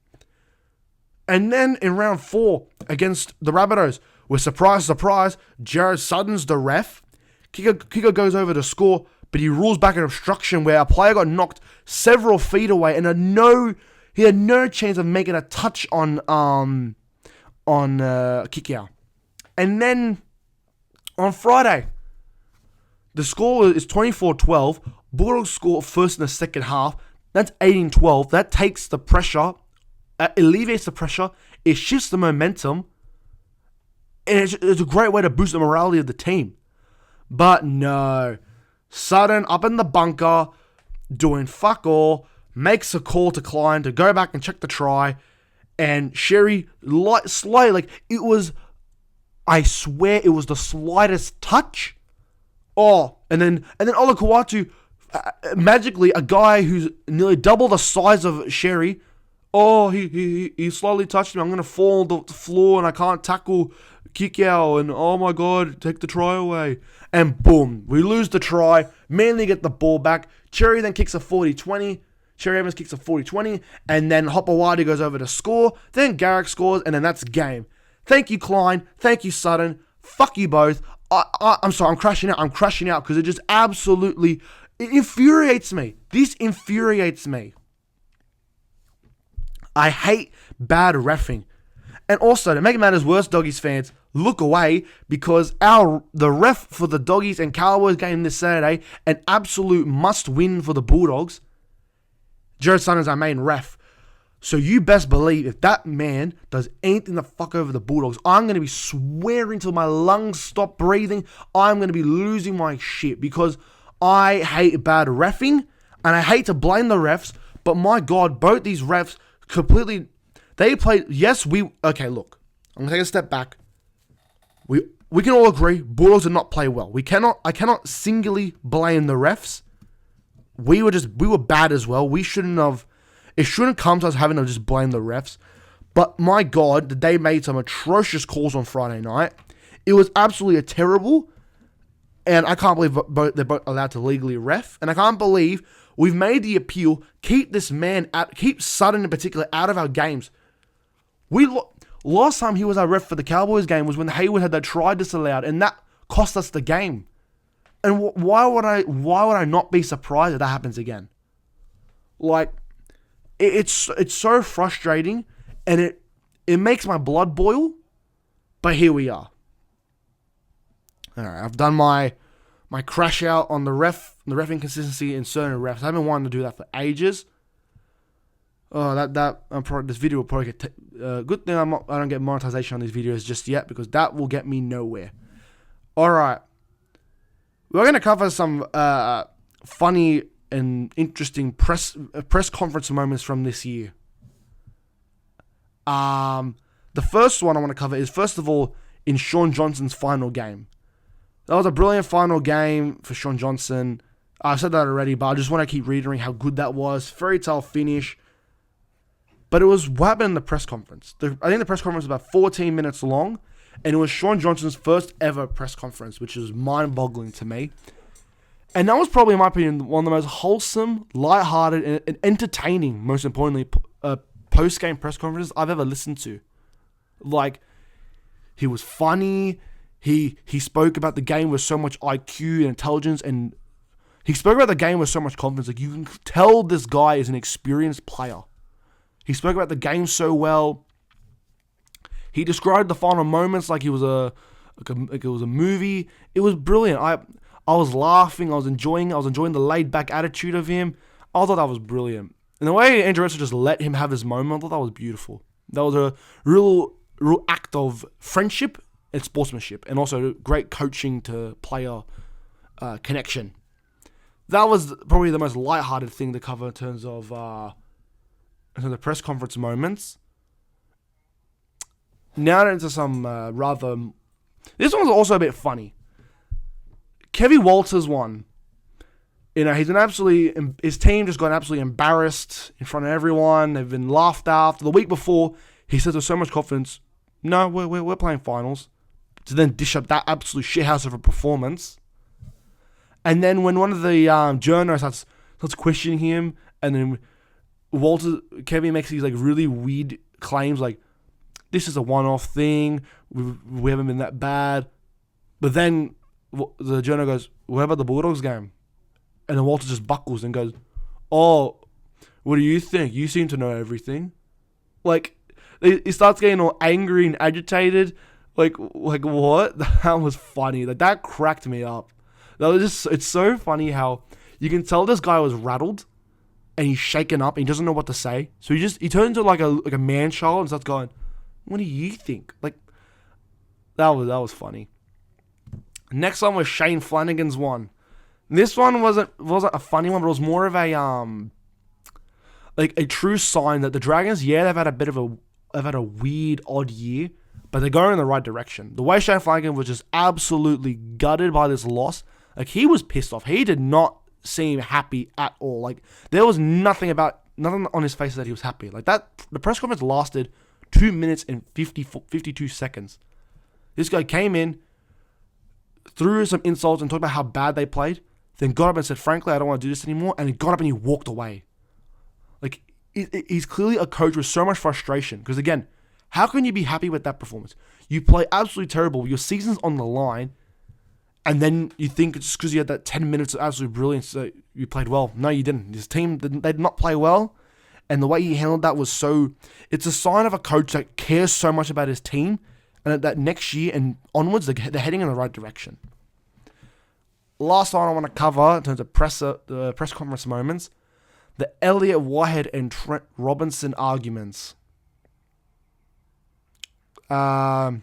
And then in round 4 against the Rabbitohs, with surprise, Jared Sutton's the ref. Kiko goes over to score, but he rules back an obstruction where a player got knocked several feet away and he had no chance of making a touch on Kiko. And then on Friday, the score is 24-12. Bulldogs score first in the second half. That's 18-12. That takes the pressure, alleviates the pressure. It shifts the momentum. And it's a great way to boost the morality of the team. But no. Sutton up in the bunker, doing fuck all, makes a call to Klein to go back and check the try. And Sherry, slightly, it was, I swear it was the slightest touch. Oh, and then Ola Kawatu, magically, a guy who's nearly double the size of Sherry, he slightly touched me. I'm going to fall on the floor and I can't tackle Kikau, and oh my god, take the try away. And boom, we lose the try. Manly get the ball back. Cherry then kicks a 40-20. Cherry Evans kicks a 40-20. And then Hopewadi goes over to score. Then Garrick scores, and then that's game. Thank you, Klein. Thank you, Sutton. Fuck you both. I'm sorry, I'm crashing out because it just absolutely, it infuriates me. This infuriates me. I hate bad reffing. And also, to make matters worse, Doggies fans, look away because the ref for the Doggies and Cowboys game this Saturday, an absolute must-win for the Bulldogs. Jared Sutton is our main ref. So you best believe if that man does anything to fuck over the Bulldogs, I'm going to be swearing till my lungs stop breathing. I'm going to be losing my shit because I hate bad reffing and I hate to blame the refs, but my God, both these refs completely... They played, okay, look, I'm going to take a step back. We can all agree, Bulldogs did not play well. I cannot singularly blame the refs. We were bad as well. It shouldn't come to us having to just blame the refs. But my God, they made some atrocious calls on Friday night. It was absolutely terrible. And I can't believe they're both allowed to legally ref. And I can't believe we've made the appeal, keep Sutton in particular out of our games. Last time he was our ref for the Cowboys game was when Hayward had that try disallowed, and that cost us the game. And why would I not be surprised if that happens again? Like, it's so frustrating, and it makes my blood boil. But here we are. All right, I've done my crash out on the ref inconsistency in certain refs. I haven't wanted to do that for ages. Oh, this video will probably get good thing I don't get monetization on these videos just yet because that will get me nowhere. All right, we're gonna cover some funny and interesting press conference moments from this year. The first one I want to cover is, first of all, in Shaun Johnson's final game. That was a brilliant final game for Shaun Johnson. I've said that already, but I just want to keep reiterating how good that was. Fairy tale finish. But it was what happened in the press conference. I think the press conference was about 14 minutes long, and it was Shaun Johnson's first ever press conference, which is mind-boggling to me. And that was probably, in my opinion, one of the most wholesome, lighthearted, and entertaining, most importantly, post-game press conferences I've ever listened to. Like, he was funny. He spoke about the game with so much IQ and intelligence, and he spoke about the game with so much confidence. Like, you can tell this guy is an experienced player. He spoke about the game so well. He described the final moments like it was a movie. It was brilliant. I was laughing. I was enjoying the laid back attitude of him. I thought that was brilliant. And the way Andrew Russell just let him have his moment, I thought that was beautiful. That was a real act of friendship and sportsmanship, and also great coaching to player connection. That was probably the most lighthearted thing to cover in terms of the press conference moments. Now into some this one was also a bit funny. Kevin Walters one. his team just got absolutely embarrassed in front of everyone. They've been laughed after. The week before, he said with so much confidence, no, we're playing finals. To then dish up that absolute shithouse of a performance. And then when one of the journalists starts questioning him, and then Kevin makes these like really weird claims like, this is a one-off thing, we haven't been that bad. But then the journal goes, what about the Bulldogs game? And then Walter just buckles and goes, oh, what do you think? You seem to know everything. Like, he starts getting all angry and agitated. Like what? That was funny. Like, that cracked me up. It's so funny how you can tell this guy was rattled and he's shaken up and he doesn't know what to say. So he turns into like a man child and starts going, what do you think? Like, that was funny. Next one was Shane Flanagan's one. This one wasn't a funny one, but it was more of a a true sign that the Dragons, they've had a weird, odd year, but they're going in the right direction. The way Shane Flanagan was just absolutely gutted by this loss, like, he was pissed off. He did not seem happy at all. Like, there was nothing on his face that he was happy. Like, that, the press conference lasted 2 minutes and 52 seconds. This guy came in, threw some insults and talked about how bad they played, then got up and said, frankly, I don't want to do this anymore, and he got up and he walked away. Like, he's clearly a coach with so much frustration, because again, how can you be happy with that performance? You play absolutely terrible, your season's on the line, and then you think it's because you had that 10 minutes of absolute brilliance that you played well. No, you didn't. This team, they did not play well, and the way he handled that was it's a sign of a coach that cares so much about his team, and that next year and onwards, they're heading in the right direction. Last one I want to cover in terms of the press conference moments, the Elliott Whitehead and Trent Robinson arguments. It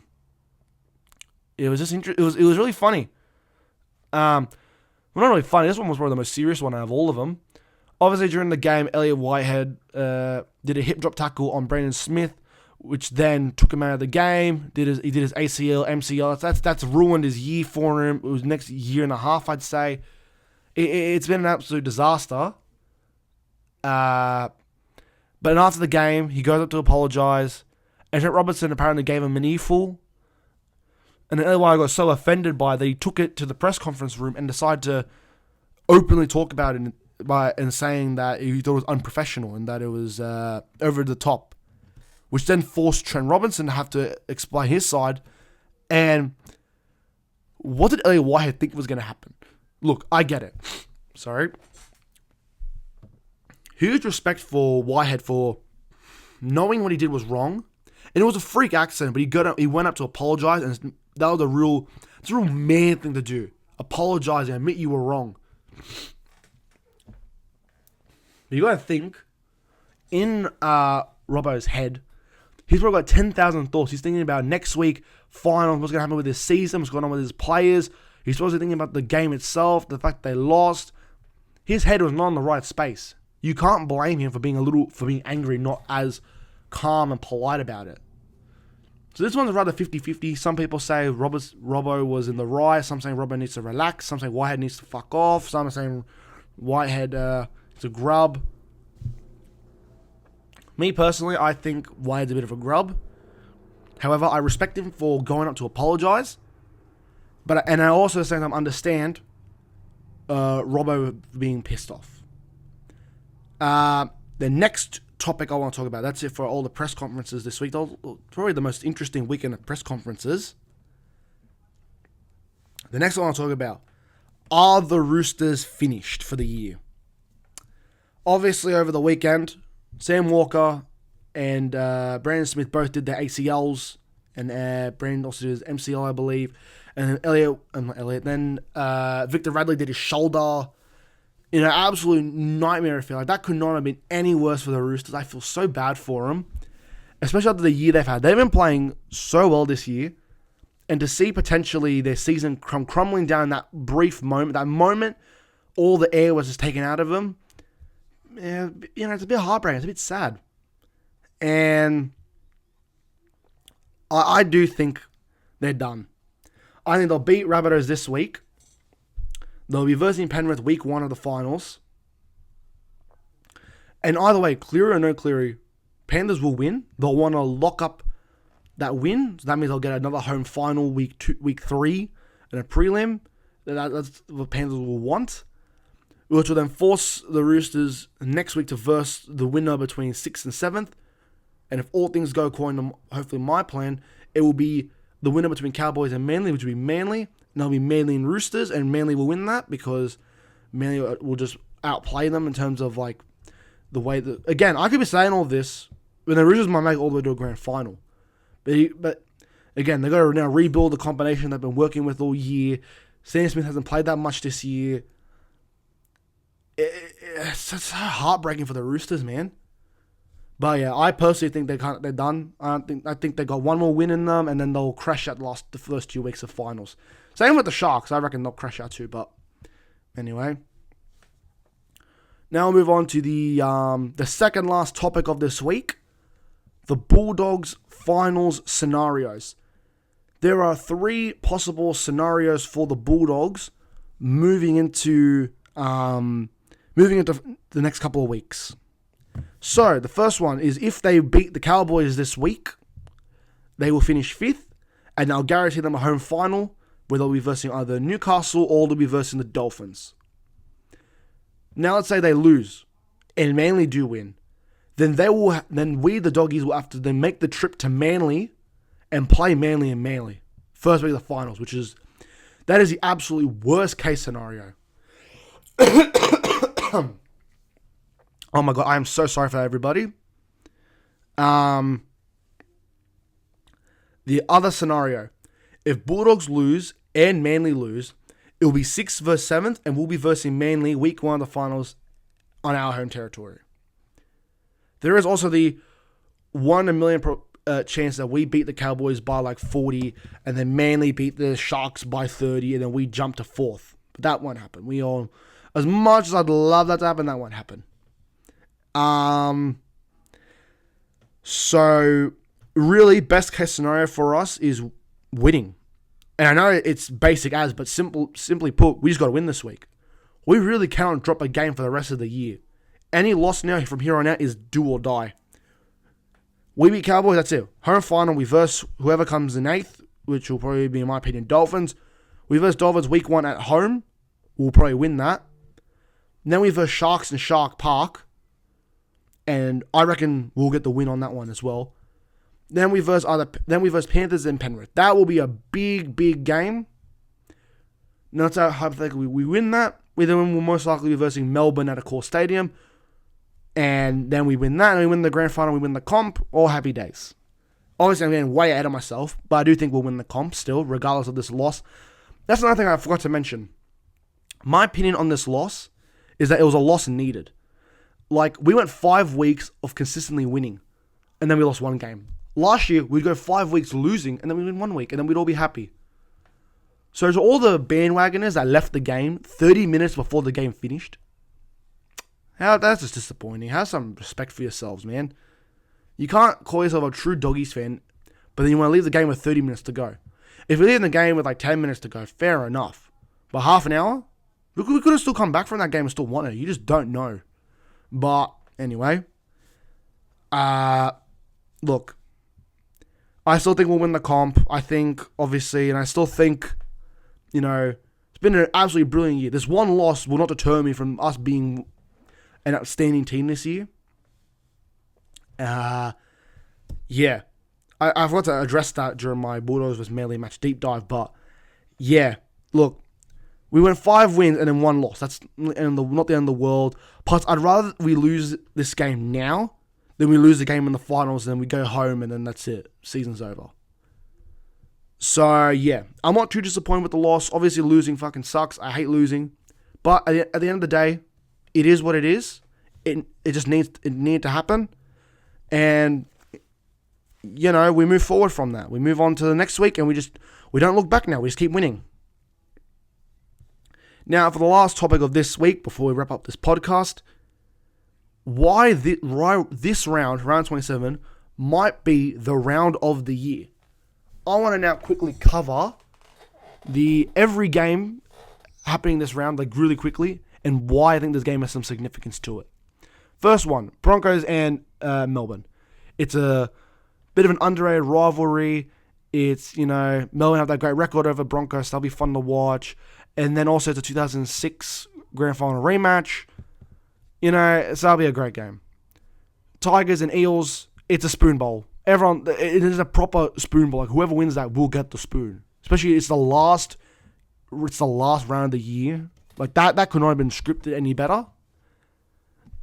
was just it was really funny. Well, not really funny. This one was probably the most serious one out of all of them. Obviously, during the game, Elliott Whitehead did a hip drop tackle on Brandon Smith, which then took him out of the game. He did his ACL, MCL. That's ruined his year for him. It was next year and a half, I'd say. It's been an absolute disaster. But after the game, he goes up to apologize. And Trent Robinson apparently gave him an earful. And then I got so offended by that, he took it to the press conference room and decided to openly talk about it and saying that he thought it was unprofessional and that it was over the top, which then forced Trent Robinson to have to explain his side. And what did Elliott Whitehead think was going to happen? Look, I get it. Sorry. Huge respect for Whitehead for knowing what he did was wrong. And it was a freak accident, but he went up to apologize, and that was it's a real man thing to do. Apologize and admit you were wrong. But you got to think, in Robbo's head, he's probably got 10,000 thoughts. He's thinking about next week, finals, what's going to happen with his season, what's going on with his players. He's supposed to be thinking about the game itself, the fact they lost. His head was not in the right space. You can't blame him for being angry, not as calm and polite about it. So this one's rather 50-50. Some people say Robbo was in the right. Some saying Robbo needs to relax. Some saying Whitehead needs to fuck off. Some are saying Whitehead is a grub. Me personally, I think Whitehead's a bit of a grub. However, I respect him for going up to apologize. And I also sometimes understand Robbo being pissed off. The next topic I want to talk about, that's it for all the press conferences this week. Probably the most interesting weekend of press conferences. The next one I want to talk about, are the Roosters finished for the year? Obviously, over the weekend, Sam Walker and Brandon Smith both did their ACLs, and Brandon also did his MCL, I believe. And then Victor Radley did his shoulder. Absolute nightmare. I feel like that could not have been any worse for the Roosters. I feel so bad for them, especially after the year they've had. They've been playing so well this year, and to see potentially their season crumbling down that brief moment, all the air was just taken out of them. It's a bit heartbreaking. It's a bit sad, and I do think they're done. I think they'll beat Rabbitohs this week. They'll be versing Penrith week 1 of the finals. And either way, Cleary or no Cleary, Panthers will win. They'll want to lock up that win. So that means they'll get another home final week 3 and a prelim. That's what Panthers will want. Which will then force the Roosters next week to verse the winner between 6th and 7th. And if all things go according to hopefully my plan, it will be the winner between Cowboys and Manly, which will be Manly. And they'll be Manly and Roosters, and Manly will win that because Manly will just outplay them in terms of like the way that... Again, I could be saying all this when the Roosters might make all the way to a grand final. But again, they've got to now rebuild the combination they've been working with all year. Sam Smith hasn't played that much this year. It's so heartbreaking for the Roosters, man. But yeah, I personally think they're done. I think they got one more win in them, and then they'll crash out the first 2 weeks of finals. Same with the Sharks. I reckon they'll crash out too. But anyway, now we'll move on to the second last topic of this week: the Bulldogs finals scenarios. There are 3 possible scenarios for the Bulldogs moving into the next couple of weeks. So, the first one is if they beat the Cowboys this week, they will finish 5th, and they'll guarantee them a home final where they'll be versing either Newcastle or they'll be versing the Dolphins. Now, let's say they lose and Manly do win. Then we, the Doggies, will have to then make the trip to Manly and play Manly and Manly. First week of the finals, that is the absolutely worst case scenario. Oh my God, I am so sorry for that, everybody. The other scenario, if Bulldogs lose and Manly lose, it will be 6th versus 7th, and we'll be versing Manly week 1 of the finals on our home territory. There is also the 1 in a million chance that we beat the Cowboys by like 40, and then Manly beat the Sharks by 30, and then we jump to 4th. But that won't happen. As much as I'd love that to happen, that won't happen. So really, best case scenario for us is winning. And I know it's basic as, but simply put, we just got to win this week. We really cannot drop a game for the rest of the year. Any loss now from here on out is do or die. We beat Cowboys, that's it. Home final, we verse whoever comes in 8th, which will probably be, in my opinion, Dolphins. We verse Dolphins week 1 at home. We'll probably win that. And then we verse Sharks in Shark Park. And I reckon we'll get the win on that one as well. Then we verse Panthers and Penrith. That will be a big, big game. Now, let's say hypothetically we win that. We then will most likely be versing Melbourne at a core stadium. And then we win that, and we win the grand final, we win the comp. All happy days. Obviously, I'm getting way ahead of myself, but I do think we'll win the comp still, regardless of this loss. That's another thing I forgot to mention. My opinion on this loss is that it was a loss needed. Like, we went 5 weeks of consistently winning, and then we lost 1 game. Last year, we'd go 5 weeks losing, and then we'd win 1 week, and then we'd all be happy. So to all the bandwagoners that left the game 30 minutes before the game finished, that's just disappointing. Have some respect for yourselves, man. You can't call yourself a true Doggies fan, but then you want to leave the game with 30 minutes to go. If you leave the game with like 10 minutes to go, fair enough. But half an hour? We could have still come back from that game and still won it. You just don't know. But anyway, look, I still think we'll win the comp. I think, obviously, and I still think, it's been an absolutely brilliant year. This one loss will not deter me from us being an outstanding team this year. Yeah. I forgot to address that during my Bulldogs vs Manly match deep dive, but yeah, look, we went 5 wins and then 1 loss. That's not the end of the world. Plus, I'd rather we lose this game now than we lose the game in the finals and then we go home and then that's it. Season's over. So, yeah, I'm not too disappointed with the loss. Obviously, losing fucking sucks. I hate losing. But at the end of the day, it is what it is. It needed to happen. And, we move forward from that. We move on to the next week and we don't look back now. We just keep winning. Now, for the last topic of this week, before we wrap up this podcast, why this round 27, might be the round of the year. I want to now quickly cover every game happening this round, like really quickly, and why I think this game has some significance to it. First one, Broncos and Melbourne. It's a bit of an underrated rivalry. It's, Melbourne have that great record over Broncos, so that'll be fun to watch. And then also it's a 2006 Grand Final rematch. So that'll be a great game. Tigers and Eels, it's a spoon bowl. It is a proper spoon bowl. Like, whoever wins that will get the spoon. Especially it's the last round of the year. Like, that could not have been scripted any better.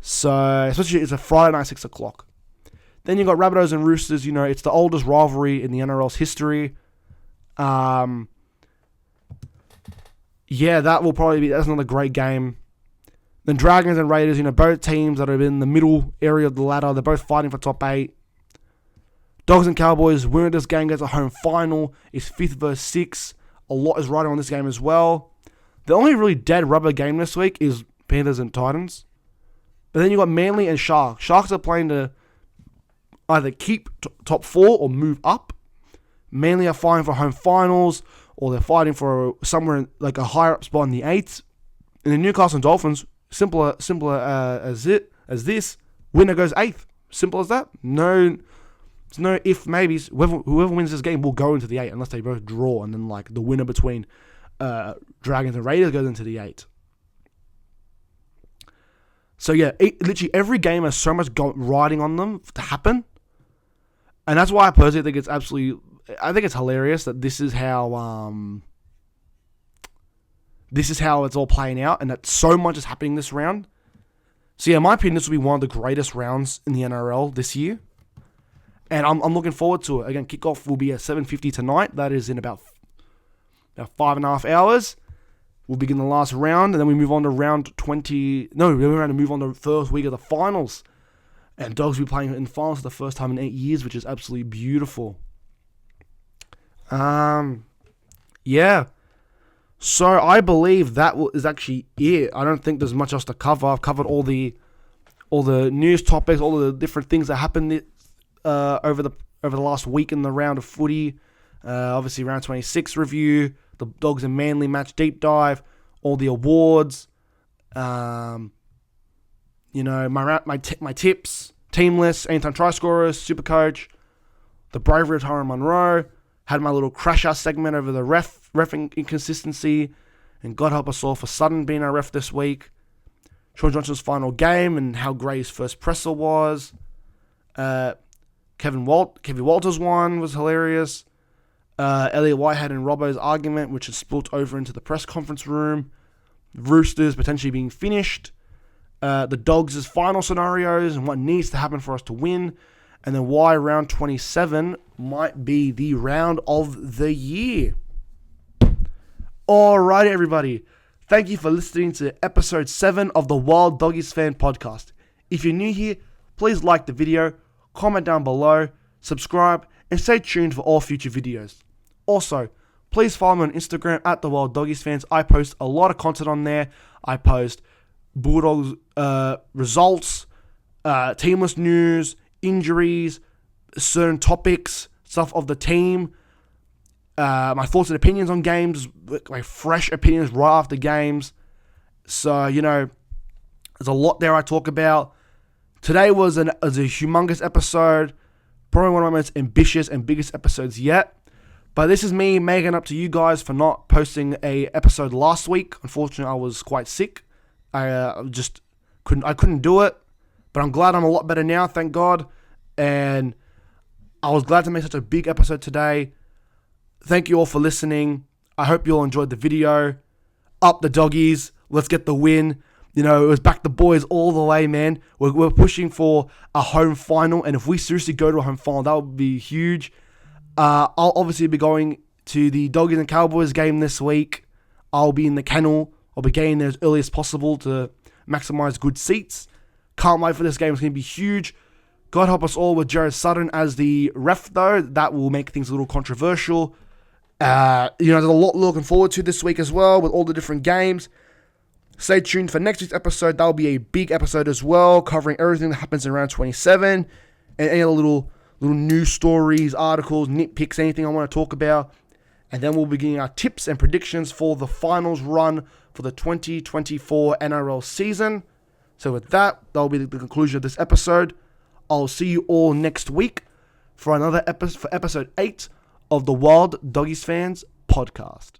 So, especially it's a Friday night, 6 o'clock. Then you got Rabbitohs and Roosters. It's the oldest rivalry in the NRL's history. That will probably be, that's another great game. Then Dragons and Raiders, both teams that are in the middle area of the ladder. They're both fighting for top 8. Dogs and Cowboys, winner of this game gets a home final. It's 5th versus 6th. A lot is riding on this game as well. The only really dead rubber game this week is Panthers and Titans. But then you got Manly and Sharks. Sharks are playing to either keep top 4 or move up. Manly are fighting for home finals, or they're fighting for somewhere like a higher up spot in the 8th. And the Newcastle Dolphins, simpler as this, winner goes 8th. Simple as that. No if maybes. Whoever wins this game will go into the 8 unless they both draw, and then like the winner between Dragons and Raiders goes into the 8. So yeah, literally every game has so much riding on them to happen, and that's why I personally think it's it's hilarious that this is how it's all playing out, and that so much is happening this round. So yeah, in my opinion, this will be one of the greatest rounds in the NRL this year. And I'm looking forward to it. Again, kickoff will be at 7:50 tonight. That is in about 5.5 hours. We'll begin the last round, and then we move on to round 20. No, we're going to move on to the first week of the finals. And Dogs will be playing in the finals for the first time in 8 years, which is absolutely beautiful. Yeah. So I believe that is actually it. I don't think there's much else to cover. I've covered all the news topics, all the different things that happened over the last week in the round of footy. Obviously, round 26 review, the Dogs and Manly match deep dive, all the awards. My tips, team lists, anytime try scorers, super coach, the bravery of Tyrone Munro. Had my little crasher segment over the reffing inconsistency, and God help us all for Sutton being our ref this week. Sean Johnson's final game and how great his first presser was. Kevin Walters' one was hilarious. Elliot Whitehead and Robbo's argument, which has spilt over into the press conference room. Roosters potentially being finished. The Dogs' final scenarios and what needs to happen for us to win. And then why round 27 might be the round of the year. Alright, everybody. Thank you for listening to episode 7 of the Wild Doggies Fan podcast. If you're new here, please like the video, comment down below, subscribe, and stay tuned for all future videos. Also, please follow me on Instagram at the Wild Doggies Fans. I post a lot of content on there. I post Bulldogs results, teamless news, injuries, certain topics, stuff of the team, my thoughts and opinions on games, like fresh opinions right after games. So, there's a lot there I talk about. Today was a humongous episode, probably one of my most ambitious and biggest episodes yet. But this is me making up to you guys for not posting a episode last week. Unfortunately, I was quite sick. I couldn't do it. But I'm glad I'm a lot better now, thank God. And I was glad to make such a big episode today. Thank you all for listening. I hope you all enjoyed the video. Up the Doggies. Let's get the win. It was back the boys all the way, man. We're pushing for a home final. And if we seriously go to a home final, that would be huge. I'll obviously be going to the Doggies and Cowboys game this week. I'll be in the kennel. I'll be getting there as early as possible to maximize good seats. Can't wait for this game. It's going to be huge. God help us all with Jared Sutton as the ref, though. That will make things a little controversial. There's a lot looking forward to this week as well with all the different games. Stay tuned for next week's episode. That will be a big episode as well, covering everything that happens in round 27 and any other little news stories, articles, nitpicks, anything I want to talk about. And then we'll be getting our tips and predictions for the finals run for the 2024 NRL season. So with that, that'll be the conclusion of this episode. I'll see you all next week for another episode, for episode 8 of the Wild Doggies Fans podcast.